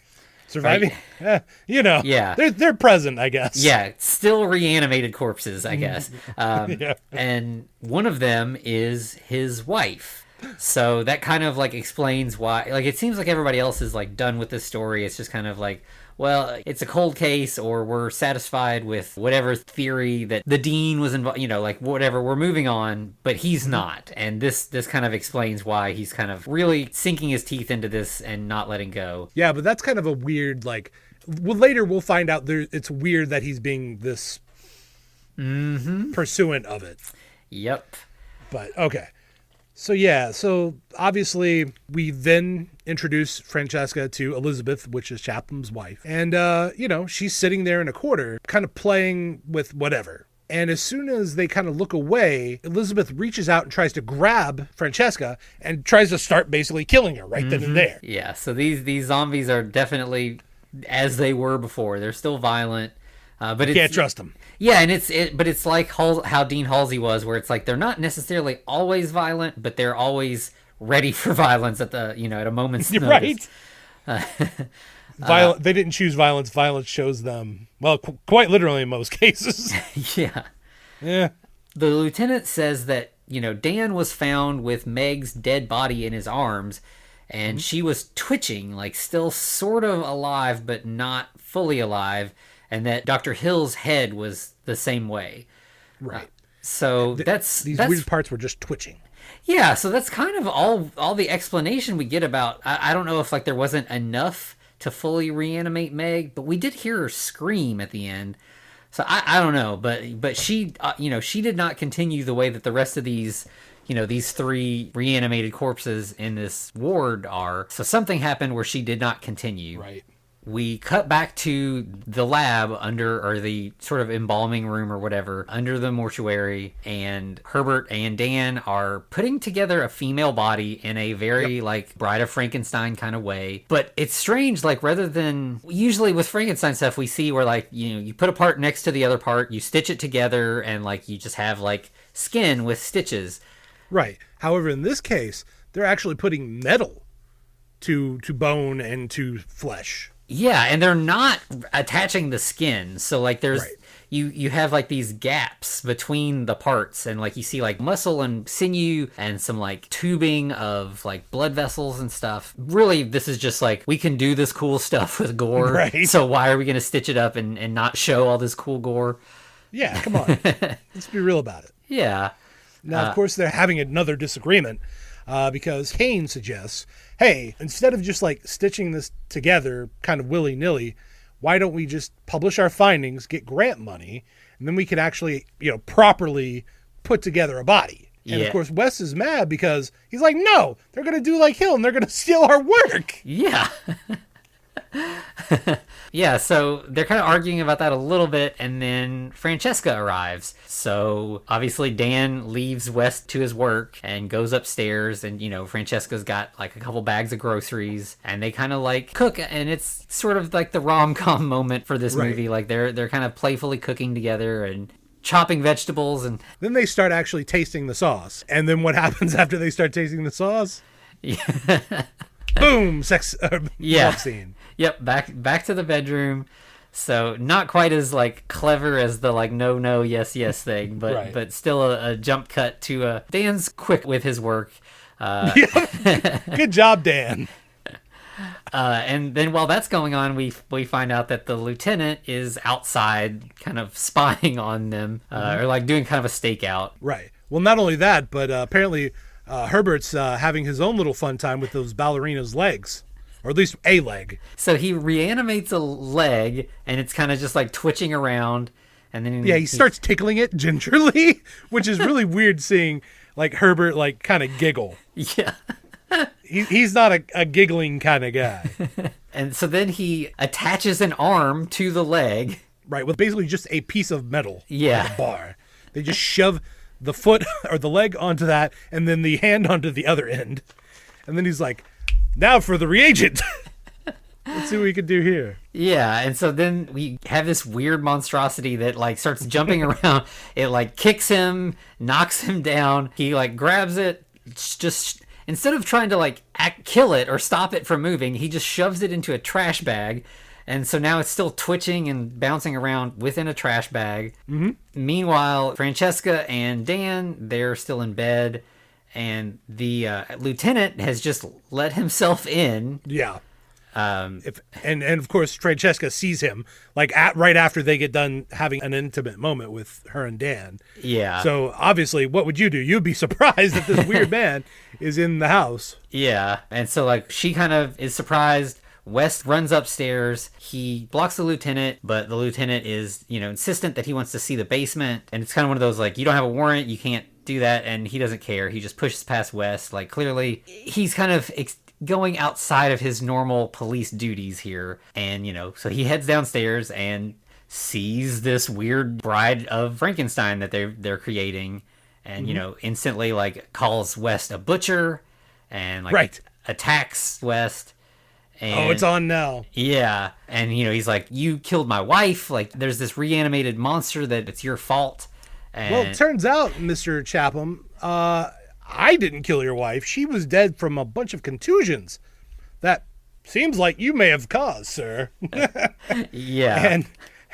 Surviving? Right? Yeah. They're present, I guess. Yeah, still reanimated corpses, I guess. Yeah. And one of them is his wife. So that kind of like explains why, like, it seems like everybody else is like done with this story. It's just kind of like, well, it's a cold case, or we're satisfied with whatever theory that the dean was involved, like whatever, we're moving on, but he's not. And this kind of explains why he's kind of really sinking his teeth into this and not letting go. Yeah, but that's kind of a weird, like, later we'll find out it's weird that he's being this pursuant of it. Yep. But, okay. So obviously we then introduce Francesca to Elizabeth, which is Chaplin's wife. And, she's sitting there in a corner, kind of playing with whatever. And as soon as they kind of look away, Elizabeth reaches out and tries to grab Francesca and tries to start basically killing her right then and there. Yeah, so these zombies are definitely as they were before. They're still violent. But you can't trust them. Yeah, and it's like how Dean Halsey was, where it's like they're not necessarily always violent, but they're always ready for violence at the at a moment's notice. Right. They didn't choose violence. Violence chose them. Well, quite literally in most cases. Yeah. Yeah. The lieutenant says that Dan was found with Meg's dead body in his arms, and she was twitching, like still sort of alive, but not fully alive. And that Dr. Hill's head was the same way. Right. So these weird parts were just twitching. Yeah, so that's kind of all the explanation we get about... I don't know if like there wasn't enough to fully reanimate Meg, but we did hear her scream at the end. So I don't know, but she she did not continue the way that the rest of these these 3 reanimated corpses in this ward are. So something happened where she did not continue. Right. we cut back to the lab or the sort of embalming room or whatever, under the mortuary, and Herbert and Dan are putting together a female body in a very, like, Bride of Frankenstein kind of way. But it's strange, like, rather than... Usually with Frankenstein stuff, we see where, like, you know, you put a part next to the other part, you stitch it together, and, like, you just have, like, skin with stitches. Right. However, in this case, they're actually putting metal to bone and to flesh. Yeah, and they're not attaching the skin. So, like, there's... Right. You have, like, these gaps between the parts, and, like, you see, like, muscle and sinew and some, like, tubing of, like, blood vessels and stuff. Really, this is just, like, we can do this cool stuff with gore, right. So why are we going to stitch it up and not show all this cool gore? Yeah, come on. Let's be real about it. Yeah. Now, of course, they're having another disagreement because Kane suggests, hey, instead of just, like, stitching this together kind of willy-nilly, why don't we just publish our findings, get grant money, and then we can actually, you know, properly put together a body. And, of course, Wes is mad because he's like, no, they're going to do like Hill, and they're going to steal our work. Yeah. Yeah, so they're kind of arguing about that a little bit, and then Francesca arrives. So obviously Dan leaves West to his work and goes upstairs, and, you know, Francesca's got like a couple bags of groceries, and they kind of like cook, and it's sort of like the rom-com moment for this movie. Like they're kind of playfully cooking together and chopping vegetables, and then they start actually tasting the sauce. And then what happens after they start tasting the sauce? Yeah. Boom, sex love scene. Yep, back to the bedroom. So not quite as like clever as the like no yes thing, but but still a jump cut to Dan's quick with his work. Good job, Dan. And then while that's going on, we find out that the lieutenant is outside, kind of spying on them, or like doing kind of a stakeout. Right. Well, not only that, but apparently Herbert's having his own little fun time with those ballerinas' legs. Or at least a leg. So he reanimates a leg, and it's kind of just like twitching around. And then he starts tickling it gingerly, which is really weird seeing like Herbert like kind of giggle. Yeah. He's not a giggling kind of guy. And so then he attaches an arm to the leg. Right, with basically just a piece of metal. Yeah. Like a bar. They just shove the foot or the leg onto that, and then the hand onto the other end. And then he's like, now for the reagent. Let's see what we can do here. Yeah, and so then we have this weird monstrosity that like starts jumping around. It like kicks him, knocks him down. He like grabs it, just instead of trying to like kill it or stop it from moving, he just shoves it into a trash bag. And so now it's still twitching and bouncing around within a trash bag. Mm-hmm. Meanwhile, Francesca and Dan, they're still in bed. And the lieutenant has just let himself in. Yeah. And of course, Francesca sees him like right after they get done having an intimate moment with her and Dan. Yeah. So obviously, what would you do? You'd be surprised that this weird man is in the house. Yeah. And so like she kind of is surprised. West runs upstairs. He blocks the lieutenant, but the lieutenant is, you know, insistent that he wants to see the basement. And it's kind of one of those like, you don't have a warrant, you can't do that, and he doesn't care. He just pushes past West. Like clearly he's kind of going outside of his normal police duties here, and you know, so he heads downstairs and sees this weird Bride of Frankenstein that they're creating, and you know, instantly like calls West a butcher and like attacks West. And, it's on now. Yeah, and you know, he's like, you killed my wife, like there's this reanimated monster that it's your fault. And well, it turns out, Mr. Chapham, I didn't kill your wife. She was dead from a bunch of contusions that seems like you may have caused, sir. Yeah.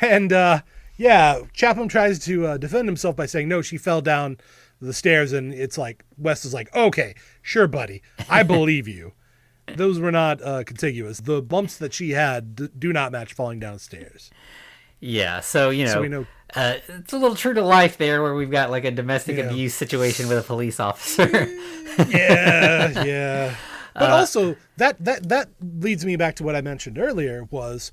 And Chapham tries to defend himself by saying, no, she fell down the stairs, and it's like, West is like, okay, sure, buddy, I believe you. Those were not contiguous. The bumps that she had do not match falling down the stairs. Yeah, so, you know, so we know. It's a little true to life there where we've got like a domestic abuse situation with a police officer. Yeah. But also, that leads me back to what I mentioned earlier was,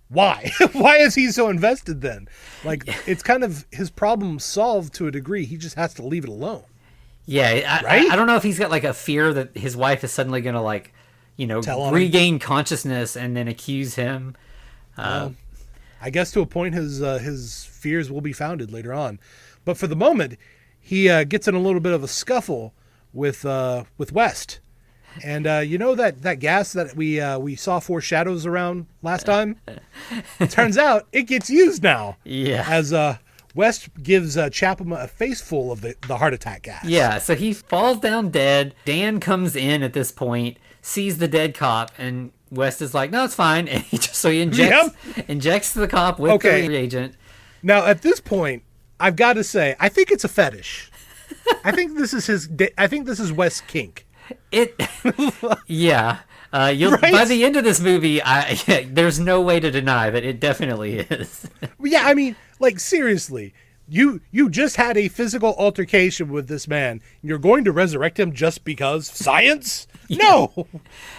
why? Why is he so invested then? Like, it's kind of his problem solved to a degree. He just has to leave it alone. Yeah, right? I don't know if he's got like a fear that his wife is suddenly going to like Tell on him. regain consciousness and then accuse him. I guess to a point his fears will be founded later on. But for the moment, he gets in a little bit of a scuffle with West. And that gas that we saw four shadows around last time? Turns out it gets used now. Yeah. As West gives Chapham a face full of the heart attack gas. Yeah, so he falls down dead. Dan comes in at this point, sees the dead cop, and West is like, no, it's fine. And he injects the cop with the reagent. Now, at this point, I've got to say, I think it's a fetish. I think this is West's kink. Yeah. Right? By the end of this movie, there's no way to deny that it definitely is. Yeah, I mean, like, seriously, you just had a physical altercation with this man. You're going to resurrect him just because science? Yeah. No.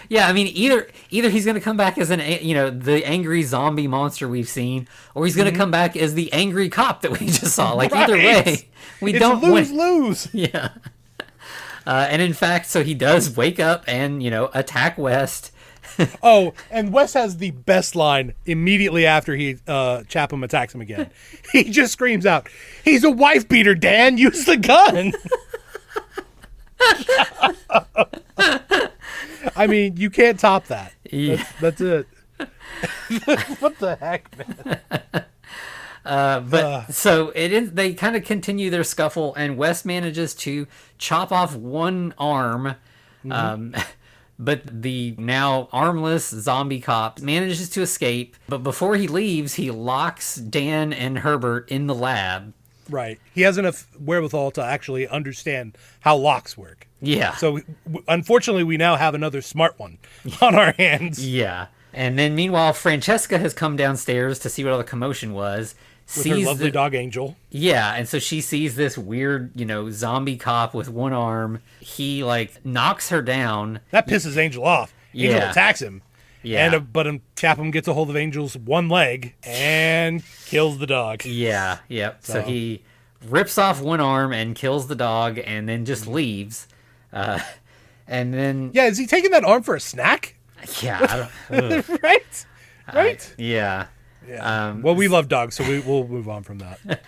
Yeah, I mean, either he's going to come back as the angry zombie monster we've seen, or he's going to come back as the angry cop that we just saw. Like, either way, it's don't lose. Yeah. And in fact, so he does wake up and, attack West. Oh, and West has the best line immediately after Chapham attacks him again. He just screams out, "He's a wife beater, Dan! Use the gun!" I mean, you can't top that. Yeah. That's it. What the heck, man? So it is. They kind of continue their scuffle, and West manages to chop off one arm. But the now armless zombie cop manages to escape. But before he leaves, he locks Dan and Herbert in the lab. Right. He has enough wherewithal to actually understand how locks work. Yeah. So unfortunately, we now have another smart one on our hands. Yeah. And then meanwhile, Francesca has come downstairs to see what all the commotion was. With her lovely dog Angel. Yeah, and so she sees this weird, zombie cop with one arm. He, knocks her down. That pisses Angel off. Angel attacks him. Yeah. But Chapham gets a hold of Angel's one leg and kills the dog. Yeah, yep. So he rips off one arm and kills the dog and then just leaves. And then... Yeah, is he taking that arm for a snack? Yeah. Right? Right? Yeah. Yeah. Well, we love dogs, so we'll move on from that.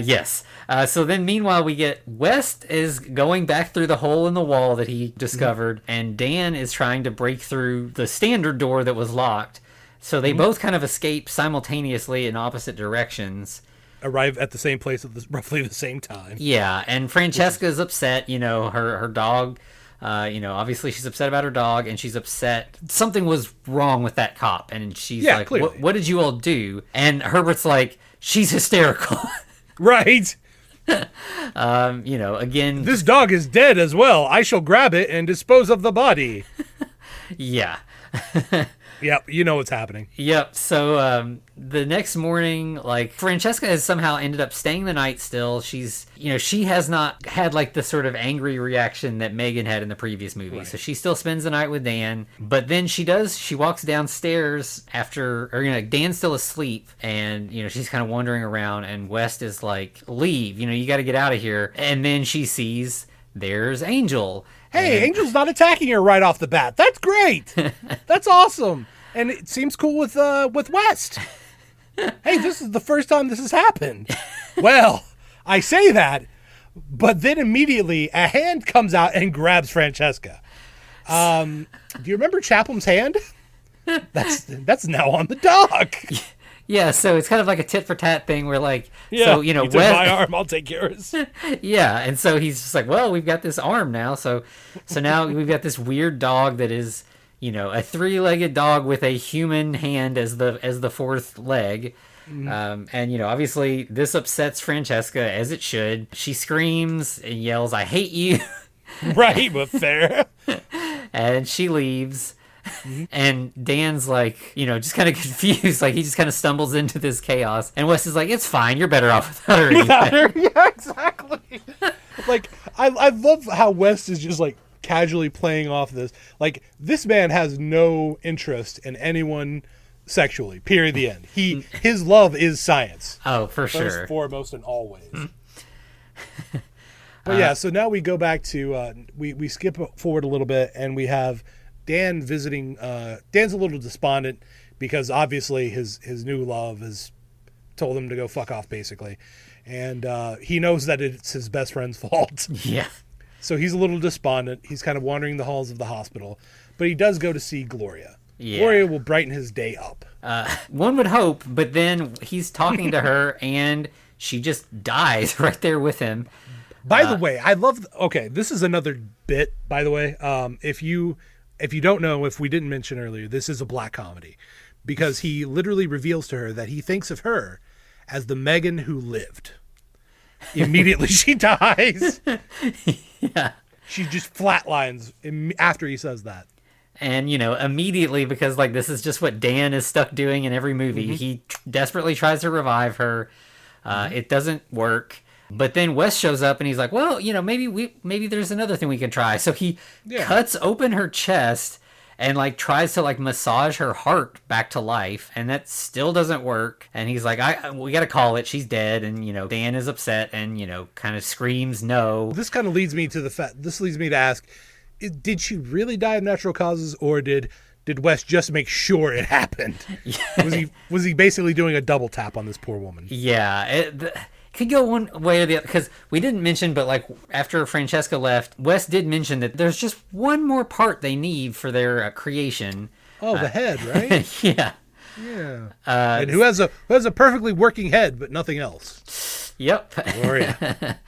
Yes. So then, meanwhile, we get West is going back through the hole in the wall that he discovered, and Dan is trying to break through the standard door that was locked. So they both kind of escape simultaneously in opposite directions. Arrive at the same place at roughly the same time. Yeah, and Francesca's upset. Her dog... obviously she's upset about her dog, and she's upset something was wrong with that cop, and she's like, what did you all do? And Herbert's like, she's hysterical. Right. Again, this dog is dead as well. I shall grab it and dispose of the body. Yeah. Yep, you know what's happening. Yep. So the next morning, Francesca has somehow ended up staying the night still. She's, she has not had the sort of angry reaction that Megan had in the previous movie. Right. So she still spends the night with Dan. But then she walks downstairs Dan's still asleep, and, she's kind of wandering around, and West is like, leave, you got to get out of here. And then she sees there's Angel. Hey, Angel's not attacking her right off the bat. That's great. That's awesome. And it seems cool with West. Hey, this is the first time this has happened. Well, I say that, but then immediately a hand comes out and grabs Francesca. Do you remember Chapham's hand? That's now on the dog. Yeah, so it's kind of like a tit for tat thing where you took my arm, I'll take yours. Yeah, and so he's just like, well, we've got this arm now, so now we've got this weird dog that is, a three-legged dog with a human hand as the fourth leg. And obviously this upsets Francesca, as it should. She screams and yells, "I hate you." Right, but fair. And she leaves. Mm-hmm. And Dan's just kind of confused. He just kind of stumbles into this chaos. And Wes is like, it's fine. You're better off without her. Without her? Yeah, exactly. I love how Wes is just casually playing off this. This man has no interest in anyone sexually, period, the end. His love is science. Oh, for sure. First, foremost, and always. But yeah, so now we go back to, we skip forward a little bit, and we have Dan visiting. Dan's a little despondent because obviously his new love has told him to go fuck off, basically, and he knows that it's his best friend's fault. Yeah. So he's a little despondent. He's kind of wandering the halls of the hospital, but he does go to see Gloria. Yeah. Gloria will brighten his day up. One would hope, but then he's talking to her, and she just dies right there with him. By the way, I love... Okay, this is another bit, by the way. If you don't know, if we didn't mention earlier, this is a black comedy. Because he literally reveals to her that he thinks of her as the Megan who lived. Immediately she dies. Yeah. She just flatlines after he says that. And, immediately, because, this is just what Dan is stuck doing in every movie, he desperately tries to revive her. It doesn't work. But then Wes shows up and he's like, well, maybe there's another thing we can try. So he cuts open her chest and tries to massage her heart back to life, and that still doesn't work. And he's like, we got to call it. She's dead. And, Dan is upset and, kind of screams no. This kind of leads me to this leads me to ask, did she really die of natural causes, or did Wes just make sure it happened? Was he basically doing a double tap on this poor woman? Yeah, it could go one way or the other, because we didn't mention, but after Francesca left, Wes did mention that there's just one more part they need for their creation. Oh, the head, right? Yeah. Yeah. And who has a perfectly working head, but nothing else. Yep. Gloria.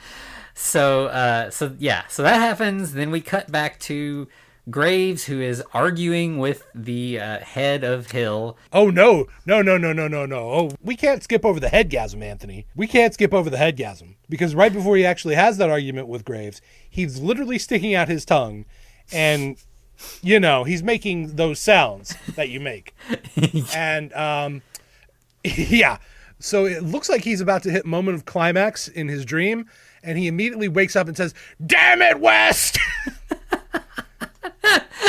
So that happens. Then we cut back to Graves, who is arguing with the head of Hill. Oh, no. Oh, we can't skip over the headgasm, Anthony. We can't skip over the headgasm. Because right before he actually has that argument with Graves, he's literally sticking out his tongue and, he's making those sounds that you make. And, yeah. So it looks like he's about to hit moment of climax in his dream, and he immediately wakes up and says, "Damn it, West!"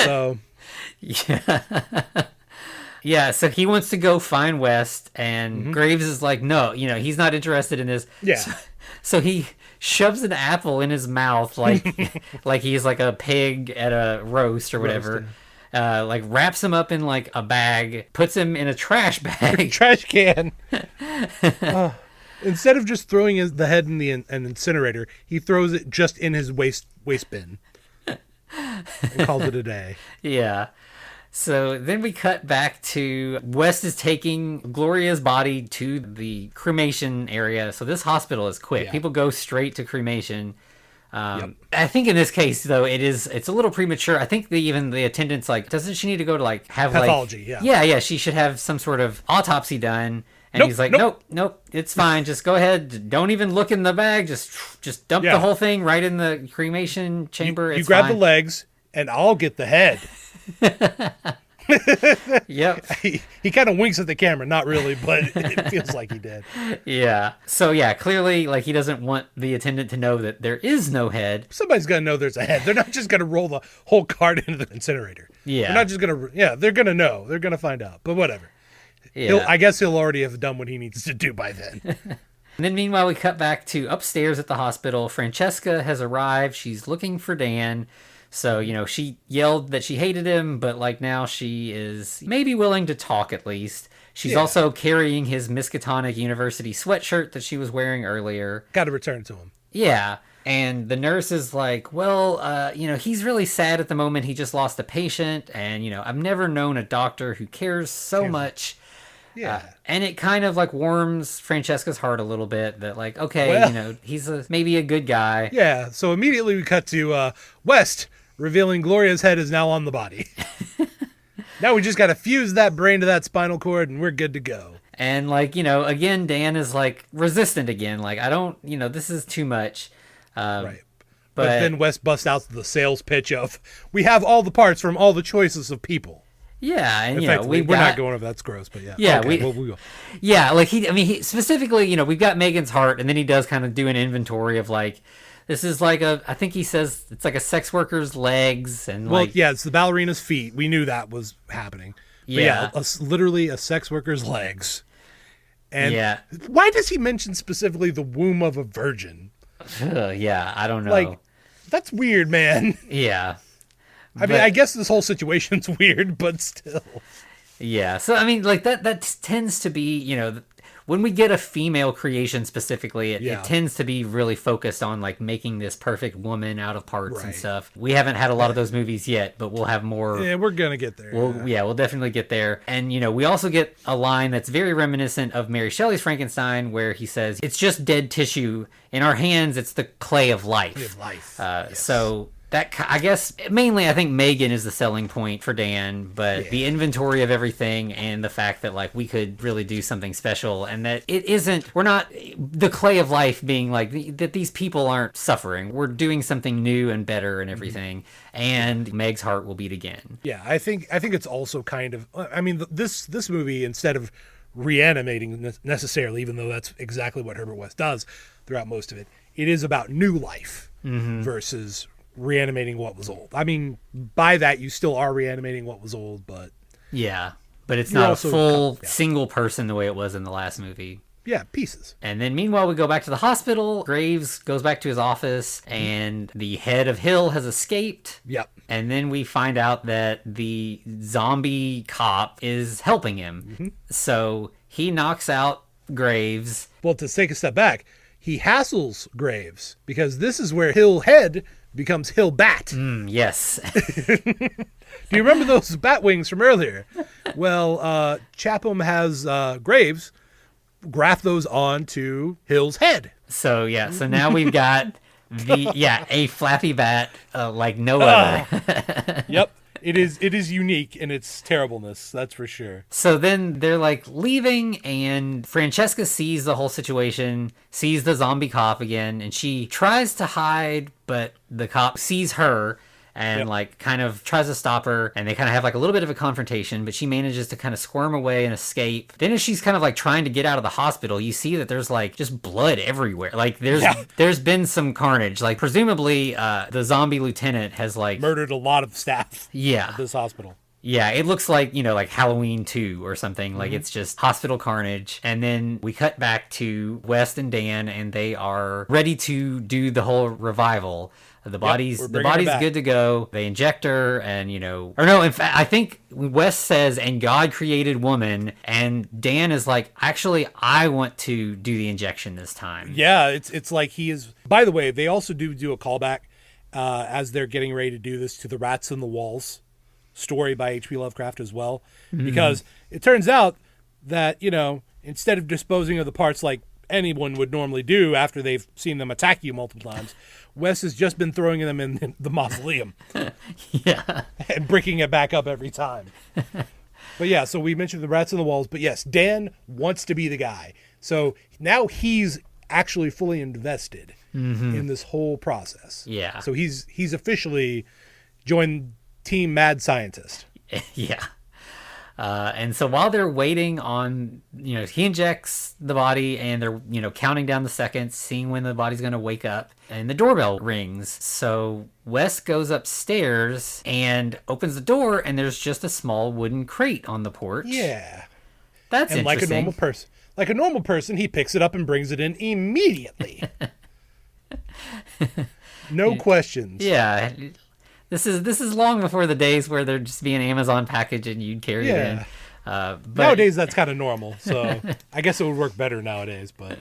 So, yeah. So he wants to go find West, and Graves is like, no, he's not interested in this. Yeah. So he shoves an apple in his mouth, like he's like a pig at a roast or whatever. Wraps him up in a bag, puts him in a trash bag, trash can. Instead of just throwing the head in an incinerator, he throws it just in his waste bin. And calls it a day. Yeah. So then we cut back to West is taking Gloria's body to the cremation area. So this hospital is quick. Yeah. People go straight to cremation. I think in this case, though, it's a little premature. I think even the attendant's doesn't she need to go to have pathology? Yeah. She should have some sort of autopsy done. And he's like, nope, it's fine. Just go ahead. Don't even look in the bag. Just dump the whole thing right in the cremation chamber. You grab the legs, and I'll get the head. Yep. He kind of winks at the camera. Not really, but it feels like he did. Yeah. So, clearly, he doesn't want the attendant to know that there is no head. Somebody's going to know there's a head. They're not just going to roll the whole cart into the incinerator. Yeah. They're not just going to... Yeah, they're going to know. They're going to find out. But whatever. Yeah. I guess he'll already have done what he needs to do by then. And then meanwhile, we cut back to upstairs at the hospital. Francesca has arrived. She's looking for Dan. So, she yelled that she hated him, but now she is maybe willing to talk at least. She's also carrying his Miskatonic University sweatshirt that she was wearing earlier. Got to return to him. Yeah. And the nurse is like, well, he's really sad at the moment. He just lost a patient. And, I've never known a doctor who cares so much. Yeah. And it kind of warms Francesca's heart a little bit that okay, he's maybe a good guy. Yeah. So immediately we cut to West revealing Gloria's head is now on the body. Now we just got to fuse that brain to that spinal cord and we're good to go. And again, Dan is resistant again. I don't, this is too much. Right. But then West busts out the sales pitch of, we have all the parts from all the choices of people. Yeah, and we're not going over that's gross, but yeah. Yeah, okay, we go. Yeah, he specifically, we've got Megan's heart, and then he does kind of do an inventory of this is I think he says it's a sex worker's legs, and it's the ballerina's feet. We knew that was happening. Yeah, literally a sex worker's legs. And yeah, why does he mention specifically the womb of a virgin? Yeah, I don't know. That's weird, man. Yeah. I mean, I guess this whole situation's weird, but still. Yeah. So, I mean, like, that tends to be, you know, when we get a female creation specifically, it tends to be really focused on, like, making this perfect woman out of parts and stuff. We haven't had a lot of those movies yet, but we'll have more. Yeah, we're going to get there. We'll definitely get there. And, you know, we also get a line that's very reminiscent of Mary Shelley's Frankenstein, where he says, it's just dead tissue. In our hands, it's the clay of life. Clay of life. Yes. So... that, I guess, mainly I think Megan is the selling point for Dan, but the inventory of everything and the fact that, like, we could really do something special, and that it isn't, we're not, the clay of life being like, that these people aren't suffering. We're doing something new and better and everything, and Meg's heart will beat again. Yeah, I think it's also kind of, I mean, this movie, instead of reanimating necessarily, even though that's exactly what Herbert West does throughout most of it, it is about new life versus reanimating what was old. I mean, by that you still are reanimating what was old, but but it's not a full single person the way it was in the last movie. Yeah, pieces. And then meanwhile we go back to the hospital. Graves goes back to his office, and the head of Hill has escaped. Yep. And then we find out that the zombie cop is helping him. So he knocks out Graves. Well, to take a step back, he hassles Graves, because this is where Hill Head becomes Hill Bat. Yes. Do you remember those bat wings from earlier? Well, Chapham has Graves graft those onto Hill's head. So, so now we've got a Flappy Bat like no other. Yep. It is unique in its terribleness, that's for sure. So then they're, like, leaving, and Francesca sees the whole situation, sees the zombie cop again, and she tries to hide, but the cop sees her and like kind of tries to stop her, and they kind of have like a little bit of a confrontation, but she manages to kind of squirm away and escape. Then as she's kind of like trying to get out of the hospital, you see that there's like just blood everywhere. Like there's been some carnage. Like presumably the zombie lieutenant has like murdered a lot of staff at this hospital. Yeah, it looks like, like Halloween 2 or something. Like it's just hospital carnage. And then we cut back to West and Dan, and they are ready to do the whole revival. The body's good to go. They inject her, and or no, in fact, I think West says, "And God created woman," and Dan is like, "Actually, I want to do the injection this time." Yeah, it's like he is. By the way, they also do a callback as they're getting ready to do this to the Rats in the Walls story by H.P. Lovecraft as well, because it turns out that instead of disposing of the parts like anyone would normally do after they've seen them attack you multiple times, Wes has just been throwing them in the mausoleum. And breaking it back up every time. But yeah, so we mentioned the Rats in the Walls, but yes, Dan wants to be the guy. So now he's actually fully invested in this whole process. Yeah. So he's officially joined Team Mad Scientist. Yeah. And so while they're waiting on, he injects the body, and they're, counting down the seconds, seeing when the body's going to wake up, and the doorbell rings. So Wes goes upstairs and opens the door, and there's just a small wooden crate on the porch. Yeah. That's and interesting. Like a normal person, he picks it up and brings it in immediately. No questions. Yeah. This is long before the days where there'd just be an Amazon package and you'd carry it in. But nowadays, that's kind of normal. So I guess it would work better nowadays. But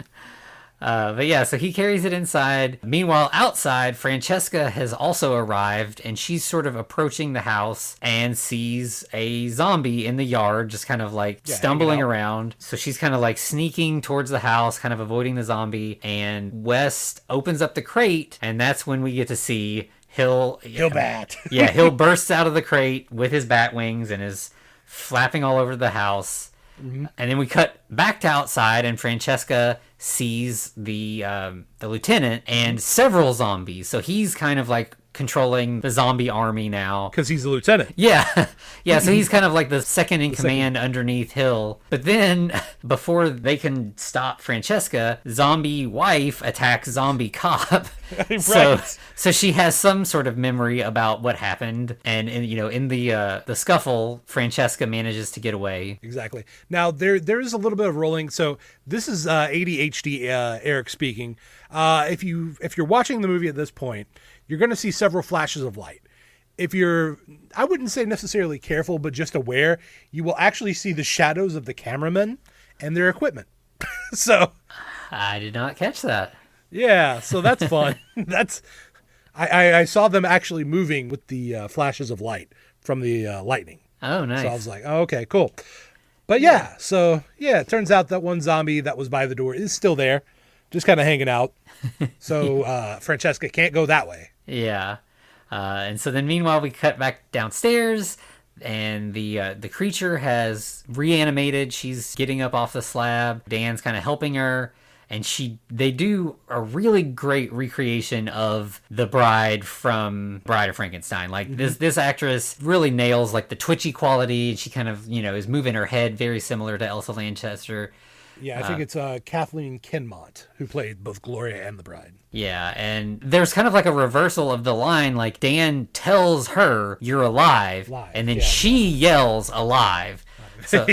yeah, so he carries it inside. Meanwhile, outside, Francesca has also arrived, and she's sort of approaching the house and sees a zombie in the yard, just kind of like stumbling around. So she's kind of like sneaking towards the house, kind of avoiding the zombie. And West opens up the crate, and that's when we get to see Hill Bat. Hill bursts out of the crate with his bat wings and is flapping all over the house. And then we cut back to outside, and Francesca sees the lieutenant and several zombies. So he's kind of like controlling the zombie army now. Because he's the lieutenant. Yeah. Yeah, so he's kind of like the second in command underneath Hill. But then, before they can stop Francesca, zombie wife attacks zombie cop. Right. So she has some sort of memory about what happened. And in the scuffle, Francesca manages to get away. Exactly. Now, there is a little bit of rolling. So this is ADHD Eric speaking. If you're watching the movie at this point, you're going to see several flashes of light. if you're, I wouldn't say necessarily careful, but just aware, you will actually see the shadows of the cameramen and their equipment. So I did not catch that. yeah, so that's fun. I saw them actually moving with the flashes of light from the lightning. Oh, nice. So I was like, oh, okay, cool. But yeah, so yeah, it turns out that one zombie that was by the door is still there, just kind of hanging out. So Francesca can't go that way. Yeah. And so then meanwhile we cut back downstairs and the creature has reanimated. She's getting up off the slab. Dan's kind of helping her. And they do a really great recreation of the bride from Bride of Frankenstein. Like this actress really nails like the twitchy quality. And she kind of, is moving her head very similar to Elsa Lanchester. Yeah, I think it's Kathleen Kinmont who played both Gloria and the bride. Yeah, and there's kind of like a reversal of the line. Like Dan tells her, "You're alive," and then she yells, "Alive." So,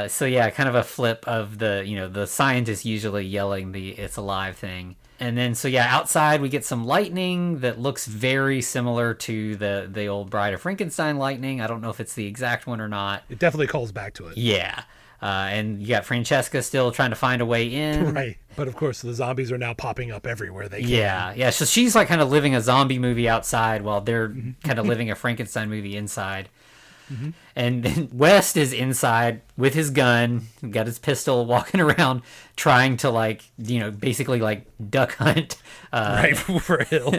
so yeah, kind of a flip of the scientist usually yelling the "It's alive" thing. And then, so yeah, outside we get some lightning that looks very similar to the old Bride of Frankenstein lightning. I don't know if it's the exact one or not. It definitely calls back to it. Yeah. And you got Francesca still trying to find a way in. Right. But of course, the zombies are now popping up everywhere they can. Yeah. So she's like kind of living a zombie movie outside while they're kind of living a Frankenstein movie inside. Mm-hmm. And then West is inside with his gun, got his pistol, walking around trying to basically duck hunt. Right, for a hill.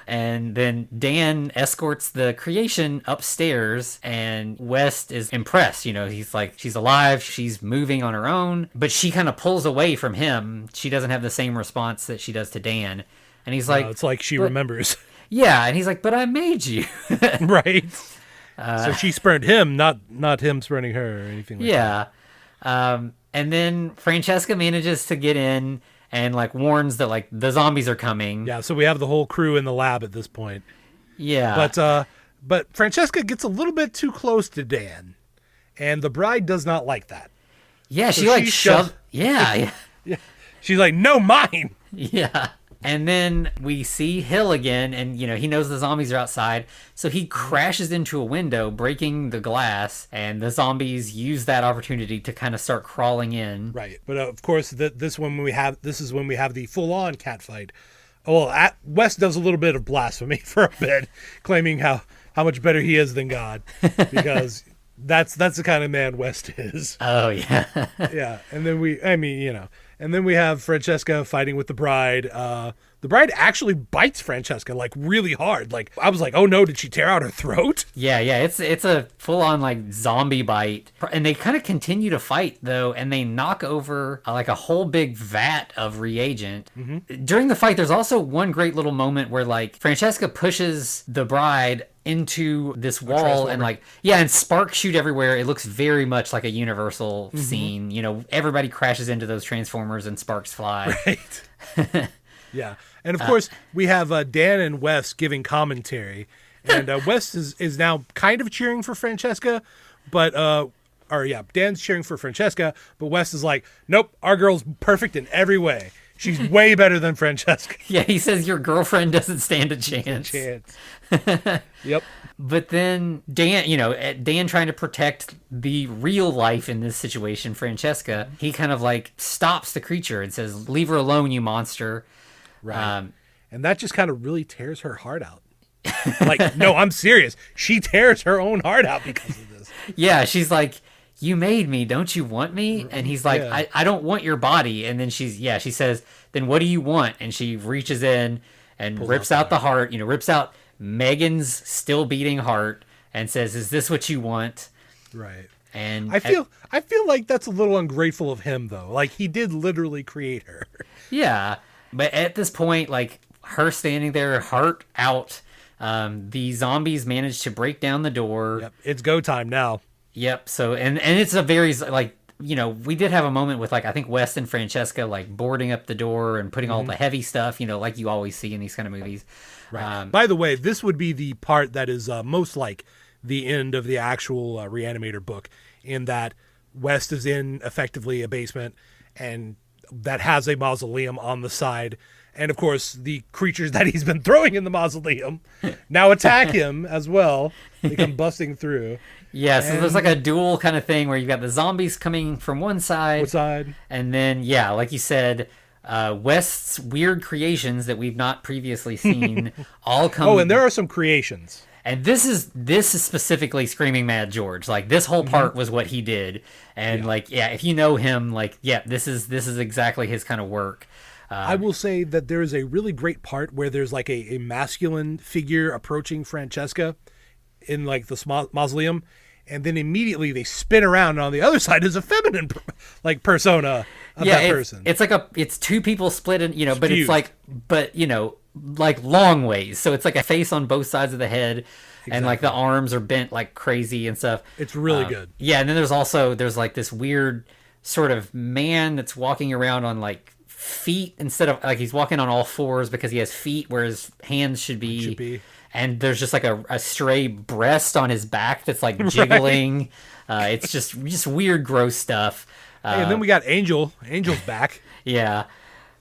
And then Dan escorts the creation upstairs, and West is impressed. He's like, she's alive, she's moving on her own, but she kind of pulls away from him. She doesn't have the same response that she does to Dan. And he's like... it's like she remembers. Yeah, and he's like, but I made you. Right. So she spurned him, not him spurning her or anything like that. Yeah. And then Francesca manages to get in and warns that the zombies are coming. Yeah, so we have the whole crew in the lab at this point. Yeah. But Francesca gets a little bit too close to Dan, and the bride does not like that. Yeah, so she shoved. Yeah. She's like, no, mine. Yeah. And then we see Hill again, and, he knows the zombies are outside, so he crashes into a window, breaking the glass, and the zombies use that opportunity to kind of start crawling in. Right. But, of course, this is when we have the full-on cat fight. Well, West does a little bit of blasphemy for a bit, claiming how much better he is than God, because that's the kind of man West is. Oh, yeah. Yeah. And then and then we have Francesca fighting with the bride. The bride actually bites Francesca really hard. I was like, oh no, did she tear out her throat? Yeah. It's a full-on zombie bite. And they kind of continue to fight though, and they knock over a whole big vat of reagent. Mm-hmm. During the fight, there's also one great little moment where Francesca pushes the bride into this wall and and sparks shoot everywhere. It looks very much like a Universal scene. Everybody crashes into those transformers and sparks fly. Right. Yeah. And of course we have Dan and Wes giving commentary, and Wes is now kind of cheering for Francesca, but Dan's cheering for Francesca, but Wes is like, nope, our girl's perfect in every way. She's way better than Francesca. Yeah, he says your girlfriend doesn't stand a chance. Yep. But then Dan trying to protect the real life in this situation, Francesca, he kind of stops the creature and says, leave her alone, you monster. Right. And that just kind of really tears her heart out. No, I'm serious. She tears her own heart out because of this. Yeah, she's like, you made me, don't you want me? And he's like, yeah. I don't want your body. And then she says, then what do you want? And she reaches in and rips out the heart, rips out Megan's still beating heart and says, is this what you want? Right. And I feel like that's a little ungrateful of him though. He did literally create her. Yeah. But at this point, her standing there, heart out, the zombies managed to break down the door. Yep. It's go time now. Yep. So, and it's a very, we did have a moment with, I think West and Francesca, boarding up the door and putting all the heavy stuff, like you always see in these kind of movies. Right. By the way, this would be the part that is most like the end of the actual Re-Animator book, in that West is in effectively a basement and that has a mausoleum on the side, And of course, the creatures that he's been throwing in the mausoleum now attack him as well. They come busting through. Yeah, so there's like a dual kind of thing where you've got the zombies coming from one side. And then, yeah, like you said, West's weird creations that we've not previously seen all come. Oh, and there are some creations. And this is specifically Screaming Mad George. Like, this whole part was what he did. And like, yeah, if you know him, like, yeah, this is exactly his kind of work. I will say that there is a really great part where there's like a masculine figure approaching Francesca in like the mausoleum, and then immediately they spin around, and on the other side is a feminine like persona of that person. It's like it's two people split in, but fused. it's like, like long ways. So it's like a face on both sides of the head. Exactly. And like the arms are bent like crazy and stuff. It's really good. Yeah. And then there's like this weird sort of man that's walking around on like feet instead of like he's walking on all fours because he has feet where his hands should be. And there's just like a stray breast on his back that's like jiggling. Right. It's just weird, gross stuff. And then we got Angel's back. Yeah.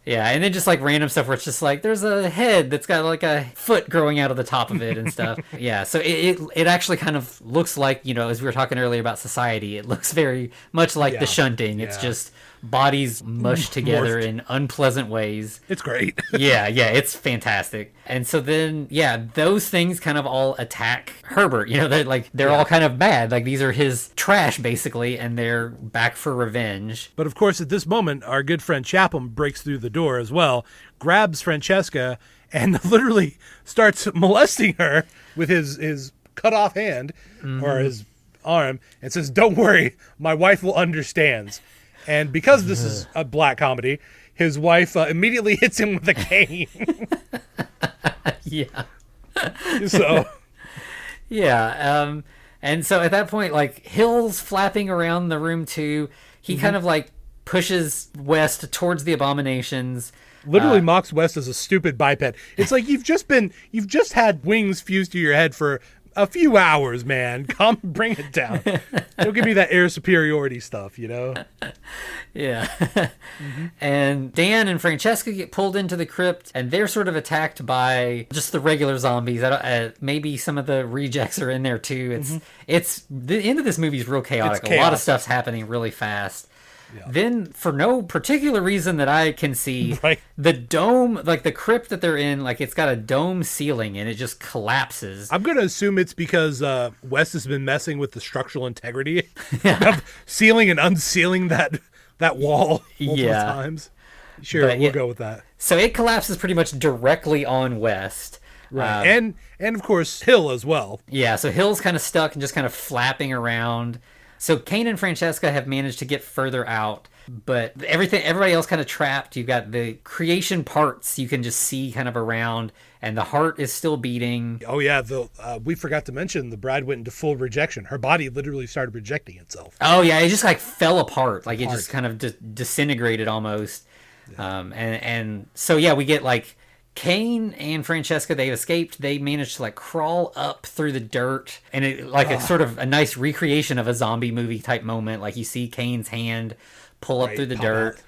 Yeah, and then just like random stuff where it's just like there's a head that's got like a foot growing out of the top of it and stuff. Yeah, so it actually kind of looks like, as we were talking earlier about Society, it looks very much like The Shunting. It's just bodies mushed together in unpleasant ways. It's great. yeah, it's fantastic. And so then, yeah, those things kind of all attack Herbert. They're all kind of bad. Like, these are his trash, basically, and they're back for revenge. But of course, at this moment, our good friend Chapham breaks through the door as well, grabs Francesca, and literally starts molesting her with his cut off hand or his arm, and says, "Don't worry, my wife will understand." And because this is a black comedy, his wife immediately hits him with a cane. Yeah. So. Yeah. And so at that point, like, Hill's flapping around the room too. He kind of like pushes West towards the abominations. Literally mocks West as a stupid biped. It's like you've just had wings fused to your head for a few hours, man. Come, bring it down. Don't give me that air superiority stuff, Yeah. And Dan and Francesca get pulled into the crypt, and they're sort of attacked by just the regular zombies. Maybe some of the rejects are in there too. It's the end of this movie is real chaotic. A lot of stuff's happening really fast. Yeah. Then, for no particular reason that I can see, the dome, like the crypt that they're in, like it's got a dome ceiling and it just collapses. I'm going to assume it's because West has been messing with the structural integrity of sealing and unsealing that wall multiple times. Sure, we'll go with that. So it collapses pretty much directly on West. Right. And of course, Hill as well. Yeah, so Hill's kind of stuck and just kind of flapping around. So Kane and Francesca have managed to get further out, but everybody else kind of trapped. You've got the creation parts you can just see kind of around, and the heart is still beating. Oh yeah, we forgot to mention the bride went into full rejection. Her body literally started rejecting itself. Oh yeah, it just like fell apart. Like it just kind of disintegrated almost. Yeah. And so yeah, we get like Kane and Francesca, they've escaped. They managed to like crawl up through the dirt, and it like a sort of a nice recreation of a zombie movie type moment. Like you see Kane's hand pull up through the dirt.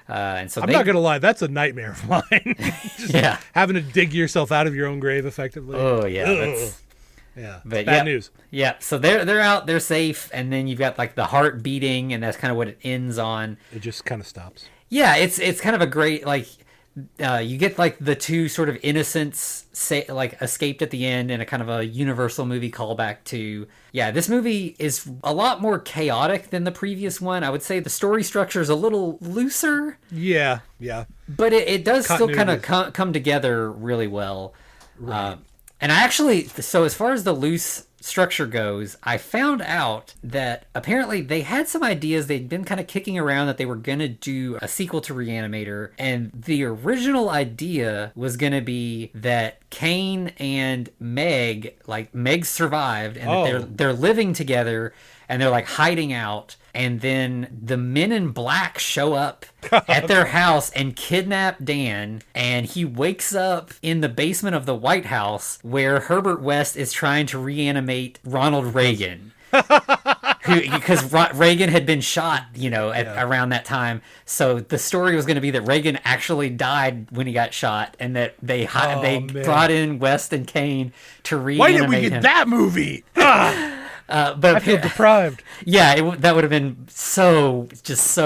And so I'm not gonna lie, that's a nightmare of mine. Just having to dig yourself out of your own grave effectively. Oh yeah, but bad news. Yeah, so they're out, they're safe, and then you've got like the heart beating, and that's kind of what it ends on. It just kind of stops. Yeah, it's kind of a great like. You get like the two sort of innocents escaped at the end, and a kind of a Universal movie callback to this movie is a lot more chaotic than the previous one. I would say the story structure is a little looser. Yeah, but it does still kind of come together really well. Right. And I actually, so as far as the loose structure goes, I found out that apparently they had some ideas they'd been kind of kicking around that they were going to do a sequel to Re-Animator, and the original idea was going to be that Kane and Meg survived, and that they're living together, and they're like hiding out, and then the men in black show up at their house and kidnap Dan, and he wakes up in the basement of the White House where Herbert West is trying to reanimate Ronald Reagan. because Reagan had been shot, around that time. So the story was going to be that Reagan actually died when he got shot, and that they brought in West and Kane to reanimate Why didn't we get him. that movie? But I feel deprived. Yeah, that would have been so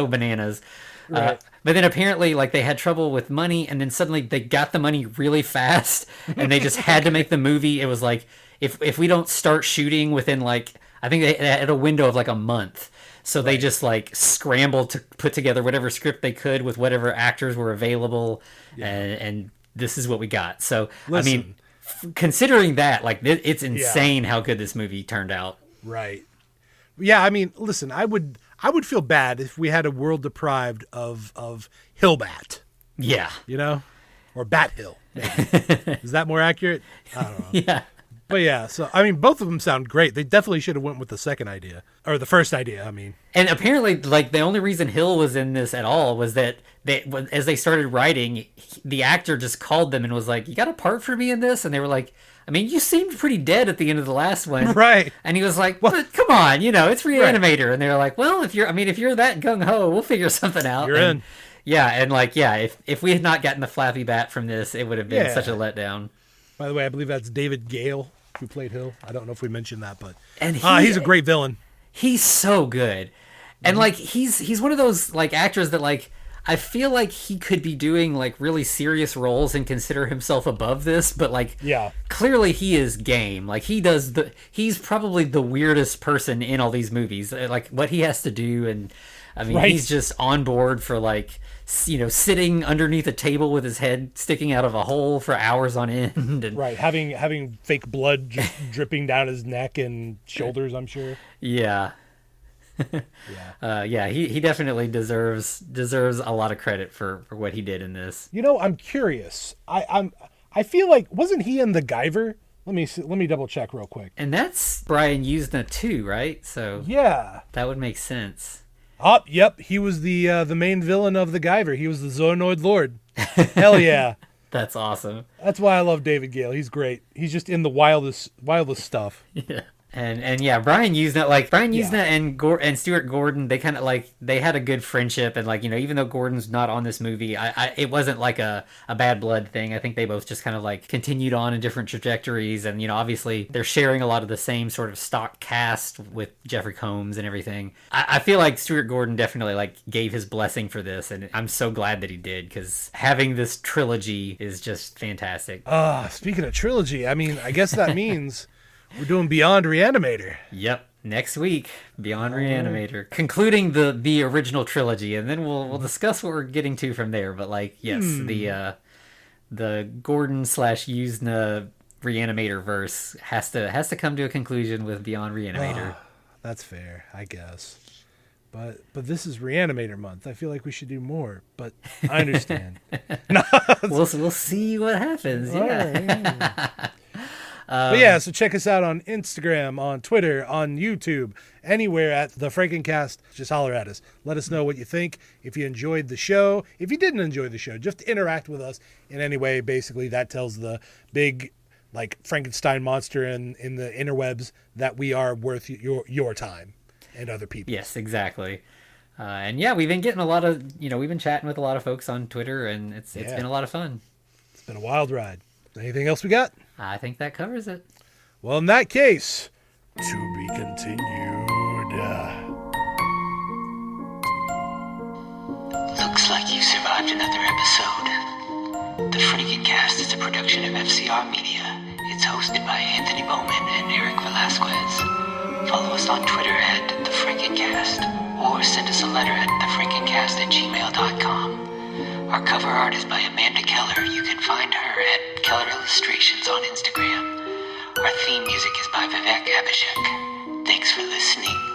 bananas. Right. But then apparently, like, they had trouble with money, and then suddenly they got the money really fast, and they just had to make the movie. It was like, if we don't start shooting within, like, I think they had a window of like a month. So they just like scrambled to put together whatever script they could with whatever actors were available, and this is what we got. So Listen. I mean, considering that, like, it's insane how good this movie turned out. Right. Yeah, I mean, listen, I would feel bad if we had a world deprived of Hillbat. Yeah. Or Bat Hill. Is that more accurate? I don't know. Yeah. But yeah, so I mean, both of them sound great. They definitely should have went with the second idea, or the first idea. I mean, and apparently, like, the only reason Hill was in this at all was that as they started writing, the actor just called them and was like, "You got a part for me in this?" And they were like, "I mean, you seemed pretty dead at the end of the last one, right?" And he was like, "Well, come on, it's Re-Animator." Right. And they're like, "Well, if you're that gung ho, we'll figure something out." You're in. Yeah, and like, if we had not gotten the Flappy Bat from this, it would have been such a letdown. By the way, I believe that's David Gale who played Hill. I don't know if we mentioned that, but and he's a great villain. He's so good, and like he's one of those like actors that like I feel like he could be doing like really serious roles and consider himself above this, but like clearly he is game. Like he's probably the weirdest person in all these movies. Like what he has to do, and I mean he's just on board for like sitting underneath a table with his head sticking out of a hole for hours on end, and having fake blood just dripping down his neck and shoulders, I'm sure. Yeah. He definitely deserves a lot of credit for what he did in this. I'm curious. I feel like, wasn't he in the Guyver? Let me double check real quick. And that's Brian Yuzna too, right? So yeah, that would make sense. Oh, yep, he was the main villain of the Guyver. He was the Zoonoid Lord. Hell yeah. That's awesome. That's why I love David Gale. He's great. He's just in the wildest stuff. Yeah. And Brian Yuzna and Stuart Gordon, they kind of like, they had a good friendship, and like, even though Gordon's not on this movie, it wasn't like a bad blood thing. I think they both just kind of like continued on in different trajectories, and obviously they're sharing a lot of the same sort of stock cast with Jeffrey Combs and everything. I feel like Stuart Gordon definitely like gave his blessing for this, and I'm so glad that he did, because having this trilogy is just fantastic. Speaking of trilogy, I mean, I guess that means we're doing Beyond Re-Animator. Yep. Next week, Beyond Re-Animator. Concluding the original trilogy, and then we'll discuss what we're getting to from there. But like, yes, the Gordon / Yuzna Re-Animator verse has to come to a conclusion with Beyond Re-Animator. That's fair, I guess. But this is Re-Animator month. I feel like we should do more, but I understand. We'll see what happens. Yeah. Right. But yeah, so check us out on Instagram, on Twitter, on YouTube, anywhere at The Frankencast. Just holler at us. Let us know what you think. If you enjoyed the show, if you didn't enjoy the show, just interact with us in any way. Basically, that tells the big, like, Frankenstein monster in the interwebs that we are worth your time and other people. Yes, exactly. And yeah, we've been getting a lot of, we've been chatting with a lot of folks on Twitter, and it's been a lot of fun. It's been a wild ride. Anything else we got? I think that covers it. Well, in that case, to be continued. Looks like you survived another episode. The Frankencast is a production of FCR Media. It's hosted by Anthony Bowman and Eric Velazquez. Follow us on Twitter at The Frankencast, or send us a letter at thefrankencast@gmail.com. Our cover art is by Amanda Keller. You can find her at Keller Illustrations on Instagram. Our theme music is by Vivek Abhishek. Thanks for listening.